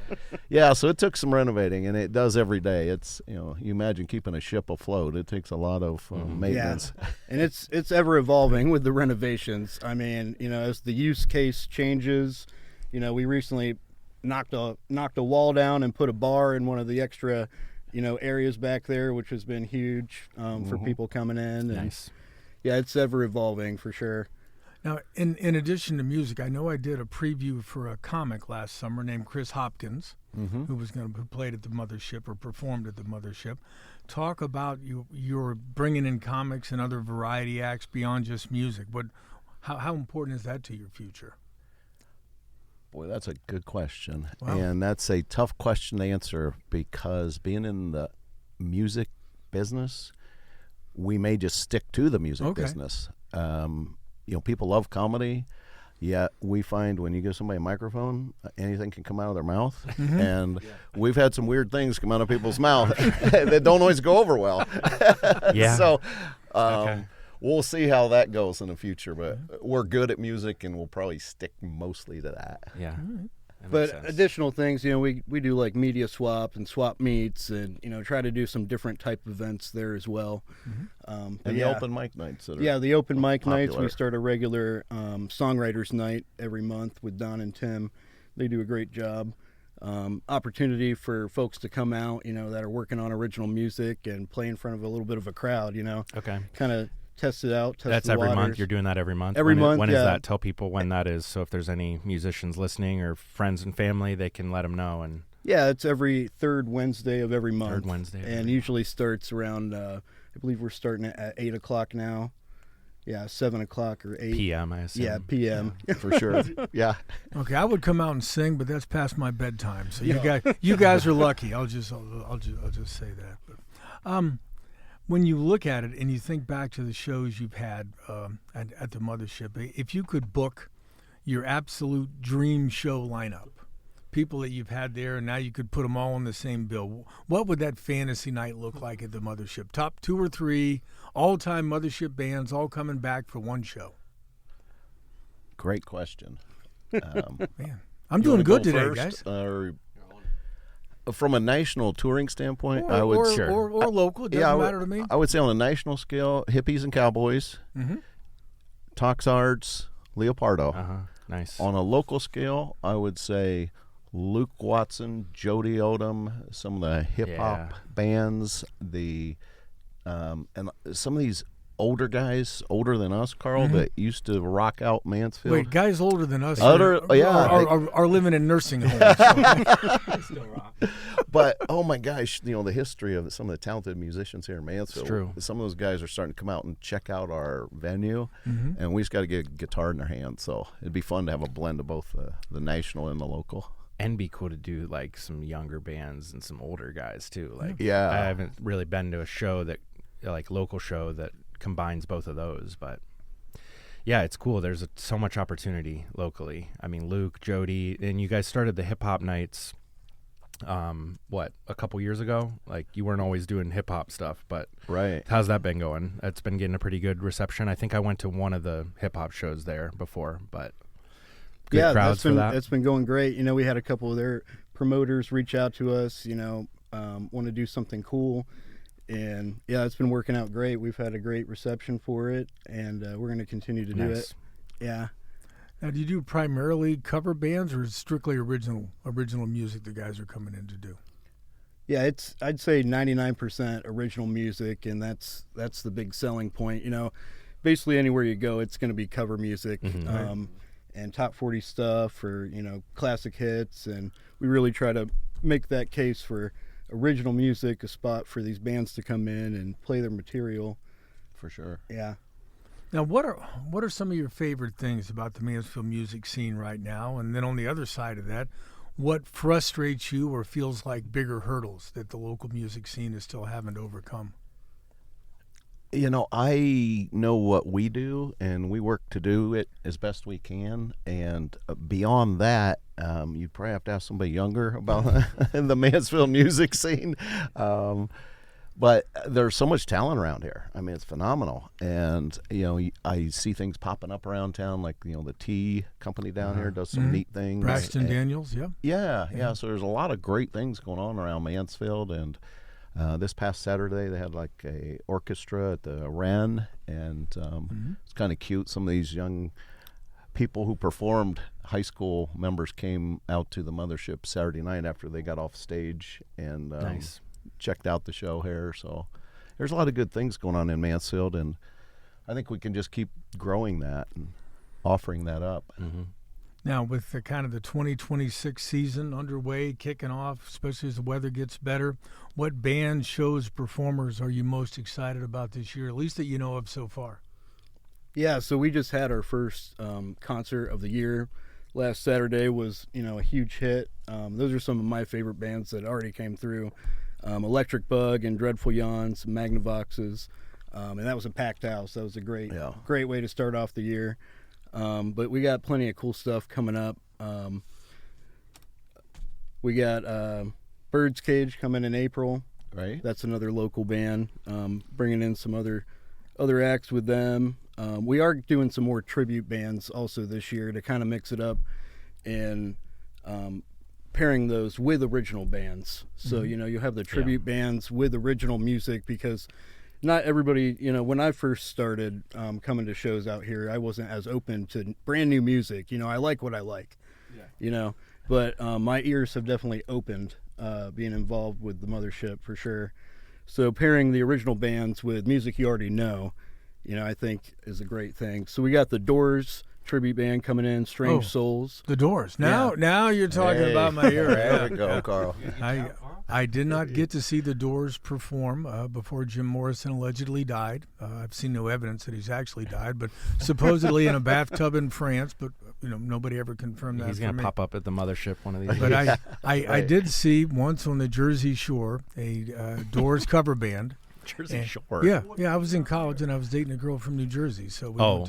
so it took some renovating, and it does every day. It's you imagine keeping a ship afloat. It takes a lot of maintenance. Yeah. And it's ever evolving with the renovations. As the use case changes, we recently knocked a wall down and put a bar in one of the extra, areas back there, which has been huge for people coming in. And Nice. Yeah, it's ever evolving for sure. Now, in addition to music, I know I did a preview for a comic last summer named Chris Hopkins, who played at the Mothership or performed at the Mothership. Talk about you're bringing in comics and other variety acts beyond just music. How important is that to your future? Boy, that's a good question, Wow. and that's a tough question to answer because being in the music business, we may just stick to the music business. People love comedy, yet we find when you give somebody a microphone, anything can come out of their mouth. And we've had some weird things come out of people's mouth that don't always go over well. Yeah. So we'll see how that goes in the future, but we're good at music, and we'll probably stick mostly to that. Yeah. But additional things, we do like media swap and swap meets, and try to do some different type of events there as well. And the open mic nights. The open mic nights. popular. We start a regular songwriters night every month with Don and Tim. They do a great job. Opportunity for folks to come out, that are working on original music and play in front of a little bit of a crowd. Okay. Kind of test it out. That's the every waters. month. You're doing that every month. Every month. When yeah. is that? Tell people when that is. So if there's any musicians listening or friends and family, they can let them know. And Yeah, it's every third Wednesday of every month. Third Wednesday of and every usually starts around I believe we're starting at 8 o'clock now. Yeah, 7 o'clock or 8 p.m. I assume. Yeah, p.m. For sure. Yeah. Okay, I would come out and sing, but that's past my bedtime. So you guys are lucky. I'll just say that. But, when you look at it and you think back to the shows you've had at the Mothership, if you could book your absolute dream show lineup, people that you've had there, and now you could put them all on the same bill, what would that fantasy night look like at the Mothership? Top 2 or 3 all-time Mothership bands all coming back for one show. Great question. Man, I'm doing good today, guys. From a national touring standpoint, Or local, it doesn't matter to me. I would say on a national scale, Hippies and Cowboys, Toxards, Leopardo. Nice. On a local scale, I would say Luke Watson, Jody Odom, some of the hip hop bands, and some of these older guys, older than us, Carl, that used to rock out Mansfield. Wait, guys older than us are living in nursing homes. But oh my gosh, the history of some of the talented musicians here in Mansfield. It's true. Some of those guys are starting to come out and check out our venue, and we just got to get a guitar in their hands. So it'd be fun to have a blend of both the national and the local. And be cool to do like some younger bands and some older guys too. Like, yeah, I haven't really been to a show that, like, local show that combines both of those, but yeah, it's cool. There's so much opportunity locally. I mean, Luke, Jody, and you guys started the hip hop nights. A couple years ago? Like, you weren't always doing hip hop stuff, but right. How's that been going? It's been getting a pretty good reception. I think I went to one of the hip hop shows there before, but good crowds for that. That's been going great. We had a couple of their promoters reach out to us. Want to do something cool, and yeah, it's been working out great. We've had a great reception for it, and we're going to continue to do it. Yeah. Now, do you do primarily cover bands, or is it strictly original music the guys are coming in to do? Yeah, I'd say 99% original music, and that's the big selling point. Basically anywhere you go, it's going to be cover music, and top 40 stuff, or classic hits, and we really try to make that case for original music, a spot for these bands to come in and play their material. For sure. Yeah. Now, what are some of your favorite things about the Mansfield music scene right now? And then on the other side of that, what frustrates you or feels like bigger hurdles that the local music scene is still having to overcome? I know what we do, and we work to do it as best we can. And beyond that, you probably have to ask somebody younger about the Mansfield music scene. But there's so much talent around here. I mean, it's phenomenal. And, I see things popping up around town, like, the tea company down here does some neat things. Braxton Daniels, yeah. Yeah. So there's a lot of great things going on around Mansfield. And this past Saturday, they had like a orchestra at the Wren. And it's kind of cute. Some of these young people who performed, high school members, came out to the Mothership Saturday night after they got off stage. And nice. Checked out the show here. So there's a lot of good things going on in Mansfield, and I think we can just keep growing that and offering that up. Now, with the kind of the 2026 season underway, kicking off, especially as the weather gets better, what bands, shows, performers are you most excited about this year, at least that you know of so far? Yeah, so we just had our first concert of the year. Last Saturday was, a huge hit. Those are some of my favorite bands that already came through. Electric Bug and Dreadful Yawns, Magnavoxes, and that was a packed house. That was a great way to start off the year. But we got plenty of cool stuff coming up. We got Bird's Cage coming in April. Right. That's another local band. Bringing in some other acts with them. We are doing some more tribute bands also this year to kind of mix it up and pairing those with original bands. So, you have the tribute bands with original music, because not everybody, when I first started coming to shows out here, I wasn't as open to brand new music. I like what I like, but my ears have definitely opened being involved with the Mothership for sure. So pairing the original bands with music you already know, I think is a great thing. So we got the Doors tribute band coming in, Strange Souls. The Doors. Now you're talking about my era. There we go, Carl. I did not get to see the Doors perform before Jim Morrison allegedly died. I've seen no evidence that he's actually died, but supposedly in a bathtub in France. But nobody ever confirmed that. He's going to pop up at the Mothership one of these But days. I did see once on the Jersey Shore a Doors cover band. Jersey Shore. Yeah. I was in college and I was dating a girl from New Jersey, so we went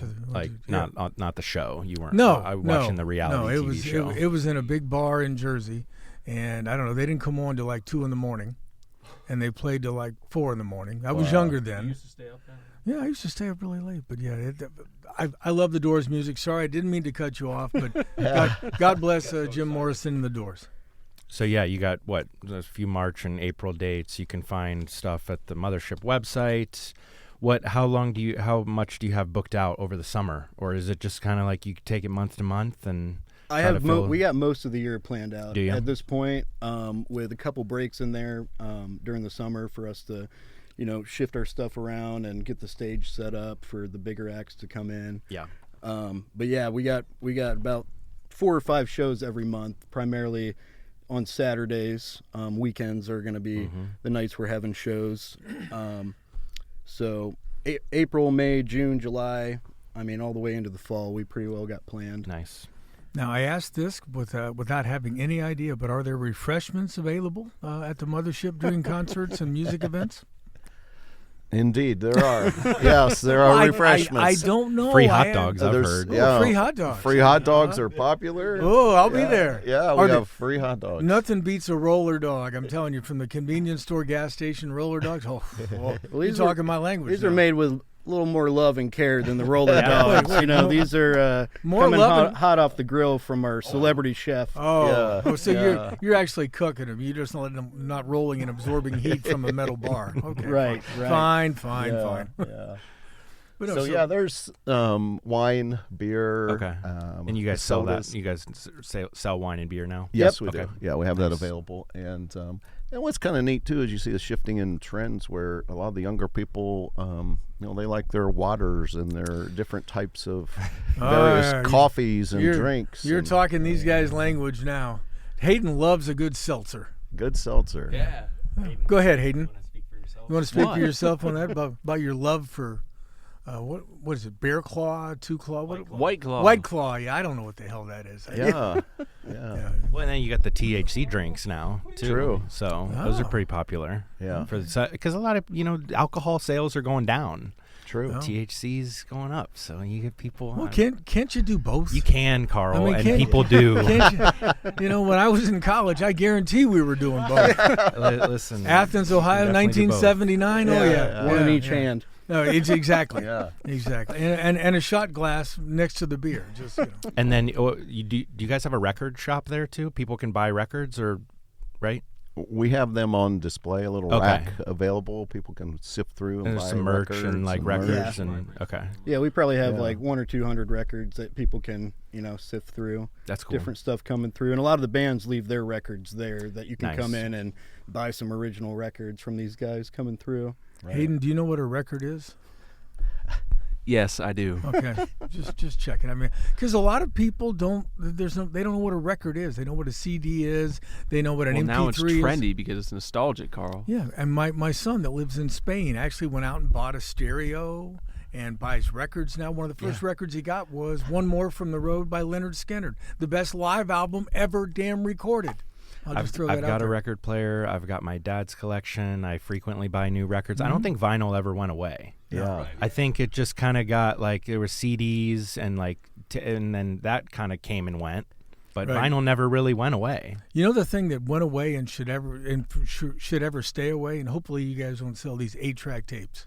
to not the show. You weren't. No, watching the reality TV show. It was in a big bar in Jersey, and I don't know. They didn't come on till like 2 a.m, and they played till like 4 a.m. I was younger then. You used to stay up then? Yeah, I used to stay up really late, but yeah, I love the Doors music. Sorry, I didn't mean to cut you off, but God bless Jim Morrison and the Doors. So yeah, you got a few March and April dates. You can find stuff at the Mothership website. How much do you have booked out over the summer, or is it just kind of like you take it month to month and? We got most of the year planned out. Do you? At this point, with a couple breaks in there during the summer for us to, shift our stuff around and get the stage set up for the bigger acts to come in. Yeah. But yeah, we got about 4 or 5 shows every month, primarily on Saturdays. Weekends are going to be the nights we're having shows. So April, May, June, July, all the way into the fall, we pretty well got planned. Nice. Now, I asked this without having any idea, but are there refreshments available at the Mothership during concerts and music events? Indeed, there are. Yes, there are refreshments. I don't know. Free hot dogs, I've heard. Yeah, free hot dogs. Free hot dogs are popular. Oh, I'll be there. Yeah, we have free hot dogs. Nothing beats a roller dog. I'm telling you, from the convenience store, gas station, roller dogs. Well, you're talking my language. These now. are made with a little more love and care than the roller dogs. These are more coming love hot off the grill from our celebrity chef. So you're actually cooking them. You're just not rolling and absorbing heat from a metal bar. Okay, right. Fine. Yeah. But there's wine, beer. Okay. And you guys sell sodas. that? You guys sell wine and beer now? Yes, we Okay. do. Yeah, we have that available. And what's kind of neat too is you see a shifting in trends where a lot of the younger people, they like their waters and their different types of various coffees and drinks. You're talking these guys' language now. Hayden loves a good seltzer. Good seltzer. Yeah. Go ahead, Hayden. You want to speak What? for yourself on that about your love for what is it? Bear Claw, Two Claw, White Claw. White Claw. Yeah, I don't know what the hell that is. Yeah. Well, and then you got the THC drinks now too. True. So those are pretty popular. Yeah. Because a lot of alcohol sales are going down. True. Oh. THC's going up, so you get people. Well, can't you do both? You can, Carl, and can't- people do. Can't you? When I was in college, I guarantee we were doing both. Listen, Athens, Ohio, definitely do both. 1979. Oh yeah, One in Yeah, each yeah. hand. No, it's exactly. Yeah. Exactly. And a shot glass next to the beer. Just And then do you guys have a record shop there too? People can buy records, or right? We have them on display, a little Okay. rack available. People can sift through and And buy there's some merch records and like merch. records and okay, Yeah, we probably have Yeah. like 100 or 200 records that people can, sift through. that's cool. Different stuff coming through, and a lot of the bands leave their records there that you can Nice. come in and buy some original records from these guys coming through. Hayden, do you know what a record is? Yes, I do. Okay, just checking. Because a lot of people don't. They don't know what a record is. They know what a CD is. They know what an Well, MP3 now it's is. trendy because it's nostalgic, Carl. Yeah, and my son that lives in Spain actually went out and bought a stereo and buys records now. One of the first records he got was One More from the Road by Leonard Skinner, the best live album ever damn recorded. I've got a record player. I've got my dad's collection. I frequently buy new records. I don't think vinyl ever went away. Yeah. I think it just kind of got like there were CDs and and then that kind of came and went. But Right. vinyl never really went away. You know the thing that went away and should ever stay away, and hopefully you guys don't sell these 8-track tapes.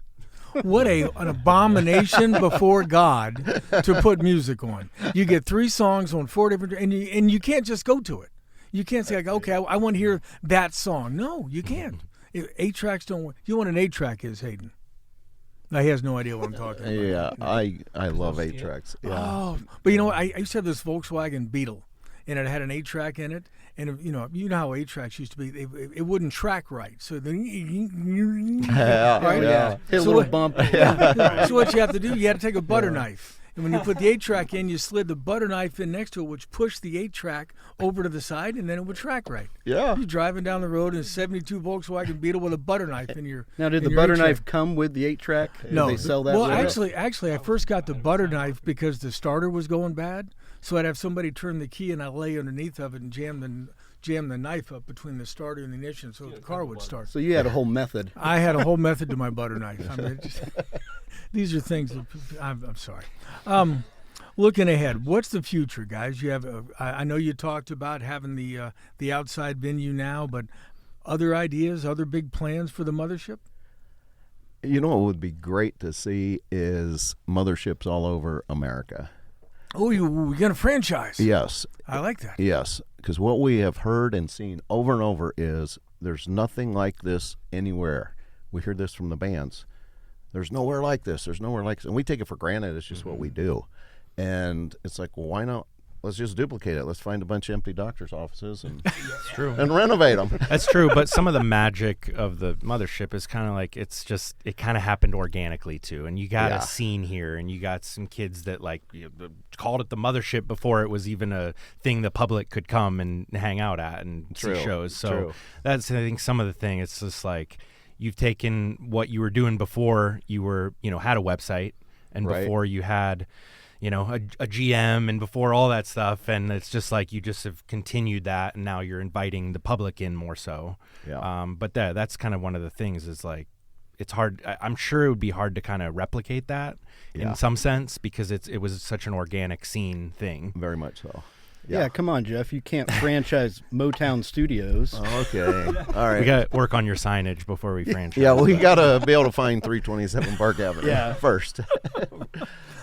What an abomination before God to put music on. You get 3 songs on 4 different, and you can't just go to it. You can't say, like, okay, I want to hear that song. No, you can't. 8 tracks don't. You know what an 8-track is, Hayden? Now, he has no idea what I'm talking about. Yeah, I love 8-tracks. Yeah. Oh, but you know what? I used to have this Volkswagen Beetle, and it had an 8-track in it. And you know how 8-tracks used to be. It wouldn't track right. So then, right? Yeah. Hit a So little what- bump. So what you have to do, you had to take a butter knife. And when you put the 8-track in, you slid the butter knife in next to it, which pushed the 8-track over to the side, and then it would track right. Yeah. You're driving down the road in a 72 Volkswagen Beetle with a butter knife in your. Now, did in the your butter 8-track. knife come with the 8-track? No, Did they sell that? Well, with it? actually, I first got the butter knife because the starter was going bad. So I'd have somebody turn the key, and I'd lay underneath of it and jam the knife up between the starter and the ignition so the car would start. So you had a whole method. I had a whole method to my butter knife. I mean, these are things. I'm sorry. Looking ahead, what's the future, guys? You have. I know you talked about having the outside venue now, but other ideas, other big plans for the Mothership? You know what would be great to see is motherships all over America. Oh, we're going to franchise. Yes. I like that. Yes, because what we have heard and seen over and over is there's nothing like this anywhere. We hear this from the bands. There's nowhere like this. There's nowhere like this. And we take it for granted. It's just what we do. And it's like, well, why not? Let's just duplicate it. Let's find a bunch of empty doctor's offices and It's true. and renovate them. That's true, but some of the magic of the Mothership is kind of like it kind of happened organically too, and you got a scene here, and you got some kids that called it the Mothership before it was even a thing the public could come and hang out at and see shows. So that's, I think, some of the thing. It's just like you've taken what you were doing before you were, had a website, and before you had a GM, and before all that stuff, and it's just like you just have continued that, and now you're inviting the public in more so. Yeah. But that's kind of one of the things is like it's hard. I'm sure it would be hard to kind of replicate that in some sense because it was such an organic scene thing. Very much so. Yeah, come on, Jeff. You can't franchise Motown Studios. Okay. All right. We got to work on your signage before we franchise. Yeah, we got to be able to find 327 Park Avenue first.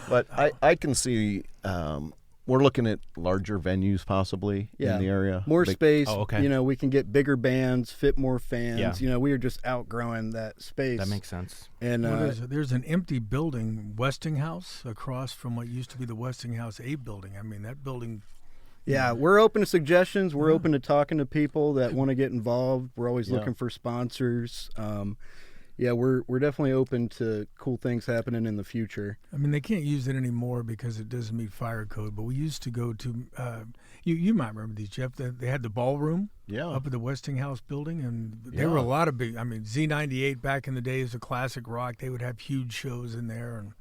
But I can see we're looking at larger venues possibly in the area. More space. Oh, okay. We can get bigger bands, fit more fans. Yeah. We are just outgrowing that space. That makes sense. And there's an empty building, Westinghouse, across from what used to be the Westinghouse A building. I mean, that building. Yeah, we're open to suggestions. We're open to talking to people that want to get involved. We're always looking for sponsors. We're definitely open to cool things happening in the future. I mean, they can't use it anymore because it doesn't meet fire code. But we used to go to, you might remember these, Jeff. They had the ballroom up at the Westinghouse building, and there were a lot of big. I mean, Z98 back in the days of classic rock, they would have huge shows in there, and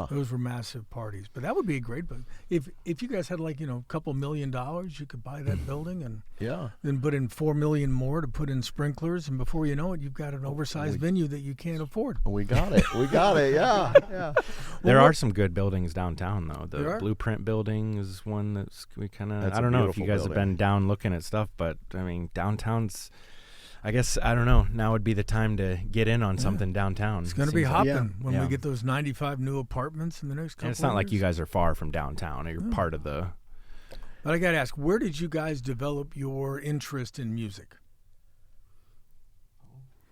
those were massive parties. But that would be great. But if you guys had a couple $1 million, you could buy that building and then put in $4 million more to put in sprinklers, and before you know it, you've got an oversized venue that you can't afford. We got it. Yeah. There are some good buildings downtown, though. The Blueprint building is one that's we kind of. I don't know if you guys have been down looking at stuff, but I mean, downtown's. I guess, I don't know, now would be the time to get in on something downtown. It's going to be hopping when we Yeah. get those 95 new apartments in the next couple And it's not of like years. you guys are far from downtown. You're part of the... But I got to ask, where did you guys develop your interest in music?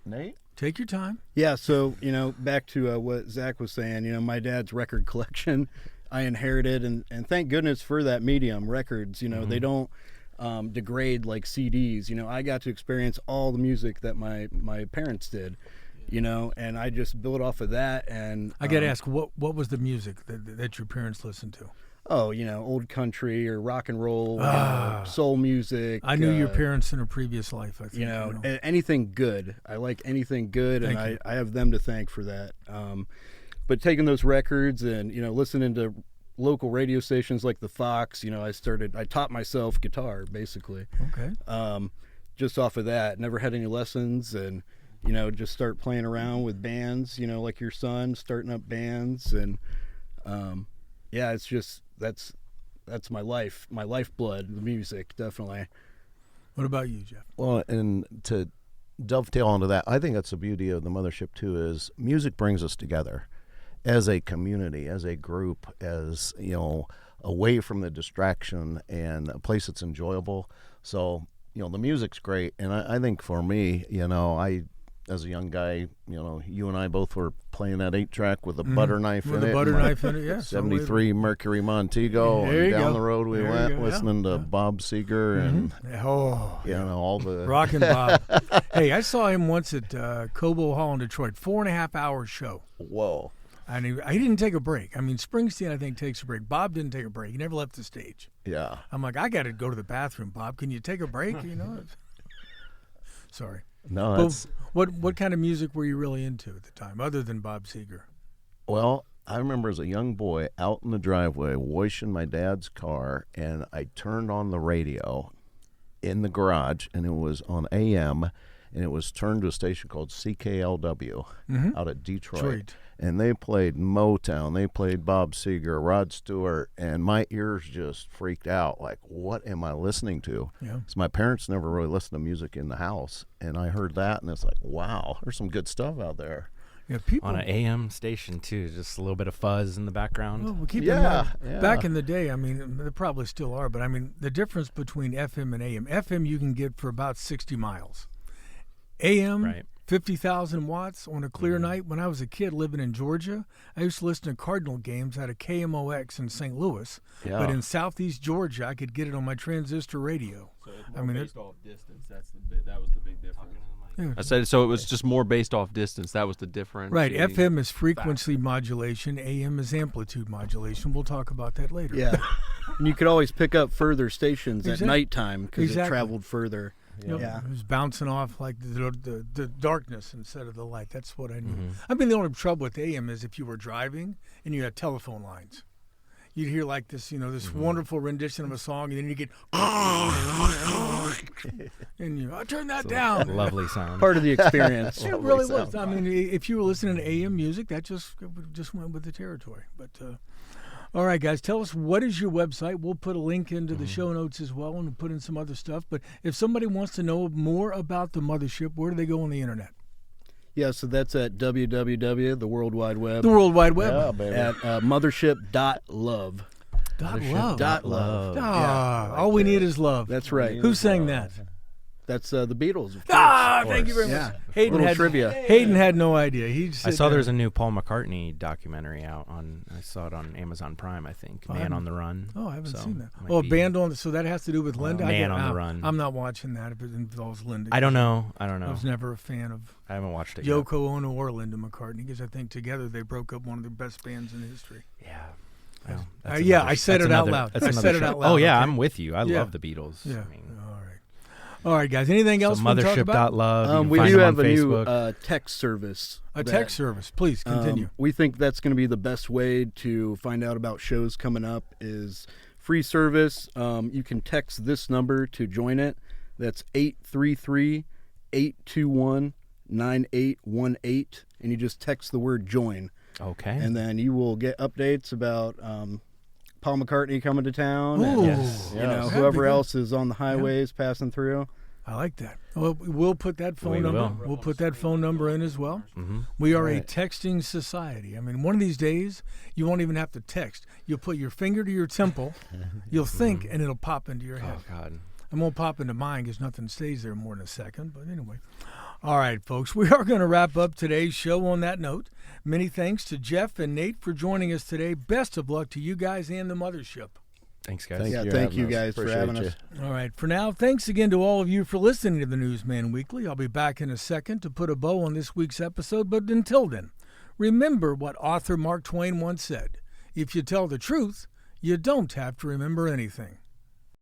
Nate? Take your time. Yeah, so, back to what Zach was saying, my dad's record collection I inherited, and thank goodness for that medium, records. They don't degrade like CDs. I got to experience all the music that my parents did, and I just built off of that. And I got to ask, what was the music that your parents listened to? Oh, old country or rock and roll, soul music. I knew your parents in a previous life, I think. Anything good. I like anything good, and I have them to thank for that. But taking those records and, listening to local radio stations like the Fox, I taught myself guitar, basically. Okay. Just off of that. Never had any lessons, and, just start playing around with bands, like your son, starting up bands. And, it's just, that's my life, my lifeblood, the music, definitely. What about you, Jeff? Well, and to dovetail onto that, I think that's the beauty of the Mothership too, is music brings us together as a community, as a group, as, away from the distraction and a place that's enjoyable. So, the music's great. And I think for me, as a young guy, you and I both were playing that 8-track with a butter knife in it. With a butter knife in it, yeah. 73 Mercury Montego. There And you down go. the road we There you went, go. listening to Bob Seger and, all the... Rockin' Bob. Hey, I saw him once at Cobo Hall in Detroit, 4.5-hour show. Whoa. I mean, he didn't take a break. I mean, Springsteen, I think, takes a break. Bob didn't take a break. He never left the stage. Yeah. I'm like, I got to go to the bathroom, Bob. Can you take a break? You know? Sorry. No, But that's what kind of music were you really into at the time, other than Bob Seger? well. I remember as a young boy out in the driveway washing my dad's car, and I turned on the radio in the garage, and it was on AM, and it was turned to a station called CKLW out at Detroit. And they played Motown, they played Bob Seger, Rod Stewart, and my ears just freaked out. Like, what am I listening to? Yeah. So my parents never really listened to music in the house, and I heard that, and it's like, wow, there's some good stuff out there. Yeah, people On an AM station too, just a little bit of fuzz in the background. Well, keep in Yeah, mind, yeah. back in the day, I mean, there probably still are, but I mean, the difference between FM and AM, FM you can get for about 60 miles. AM, Right. 50,000 watts on a clear night. When I was a kid living in Georgia, I used to listen to Cardinal games out of KMOX in St. Louis. Yeah. But in southeast Georgia, I could get it on my transistor radio. So it's I mean, based off distance. That was the big difference. Yeah. I said so. It was just more based off distance. That was the difference. Right, FM is frequency modulation, AM is amplitude modulation. We'll talk about that later. Yeah. And you could always pick up further stations Exactly. at nighttime because Exactly. it traveled further. Yep. Yeah. It was bouncing off like the darkness instead of the light. That's what I knew. Mm-hmm. I mean, the only trouble with AM is if you were driving and you had telephone lines. You'd hear like this, you know, this wonderful rendition of a song, and then you get, and you, turn that down. Lovely sound. Part of the experience. It really was. I mean, if you were listening to AM music, that just went with the territory. But all right, guys, tell us, what is your website? We'll put a link into the show notes as well, and we'll put in some other stuff. But if somebody wants to know more about the Mothership, where do they go on the internet? Yeah, so that's at www, the World Wide Web, The World Wide Web. Yeah, baby. at mothership.love. .love. .love. Ah, all we need is love. That's right. Who sang that? That's the Beatles. Of course. Ah, thank you very much. Yeah. Hayden Little had trivia. Hayden had no idea. He just I said saw that. there's a new Paul McCartney documentary out on. I saw it on Amazon Prime, I think. Man on the Run. Oh, I haven't So, seen that. might Oh, a be- band on. So that has to do with Linda. Man on the Run. I'm not watching that if it involves Linda. I don't know. I I was know. never a fan of I haven't watched it yet. Yoko Ono or Linda McCartney because I think together they broke up one of the best bands in history. Yeah. Well, yeah, another- I said that's it out another- loud. that's I another said it show. out loud, Oh yeah, okay? I'm with you. I Yeah. love the Beatles. Yeah. I mean, All right, guys. Anything else so we can talk about? Mothership.love. You can We find do them have on a new Facebook. text service. A that, text service. Please continue. We think that's going to be the best way to find out about shows coming up is free service. You can text this number to join it. That's 833-821-9818, and you just text the word join. Okay. And then you will get updates about Paul McCartney coming to town. Ooh. And, Yes. you know, That'd be whoever good. else is on the highways passing through. I like that. Well, we'll put that phone We number. will. We'll put that phone number in as well. Mm-hmm. We are a texting society. I mean, one of these days, you won't even have to text. You'll put your finger to your temple, you'll think, and it'll pop into your head. Oh God. It won't pop into mine because nothing stays there more than a second. But anyway. All right, folks, we are going to wrap up today's show on that note. Many thanks to Jeff and Nate for joining us today. Best of luck to you guys and the Mothership. Thanks, guys. Thank Yeah, you, thank having you us. guys for Appreciate having you. us. All right, for now, thanks again to all of you for listening to the Newsman Weekly. I'll be back in a second to put a bow on this week's episode, but until then, remember what author Mark Twain once said: if you tell the truth, you don't have to remember anything.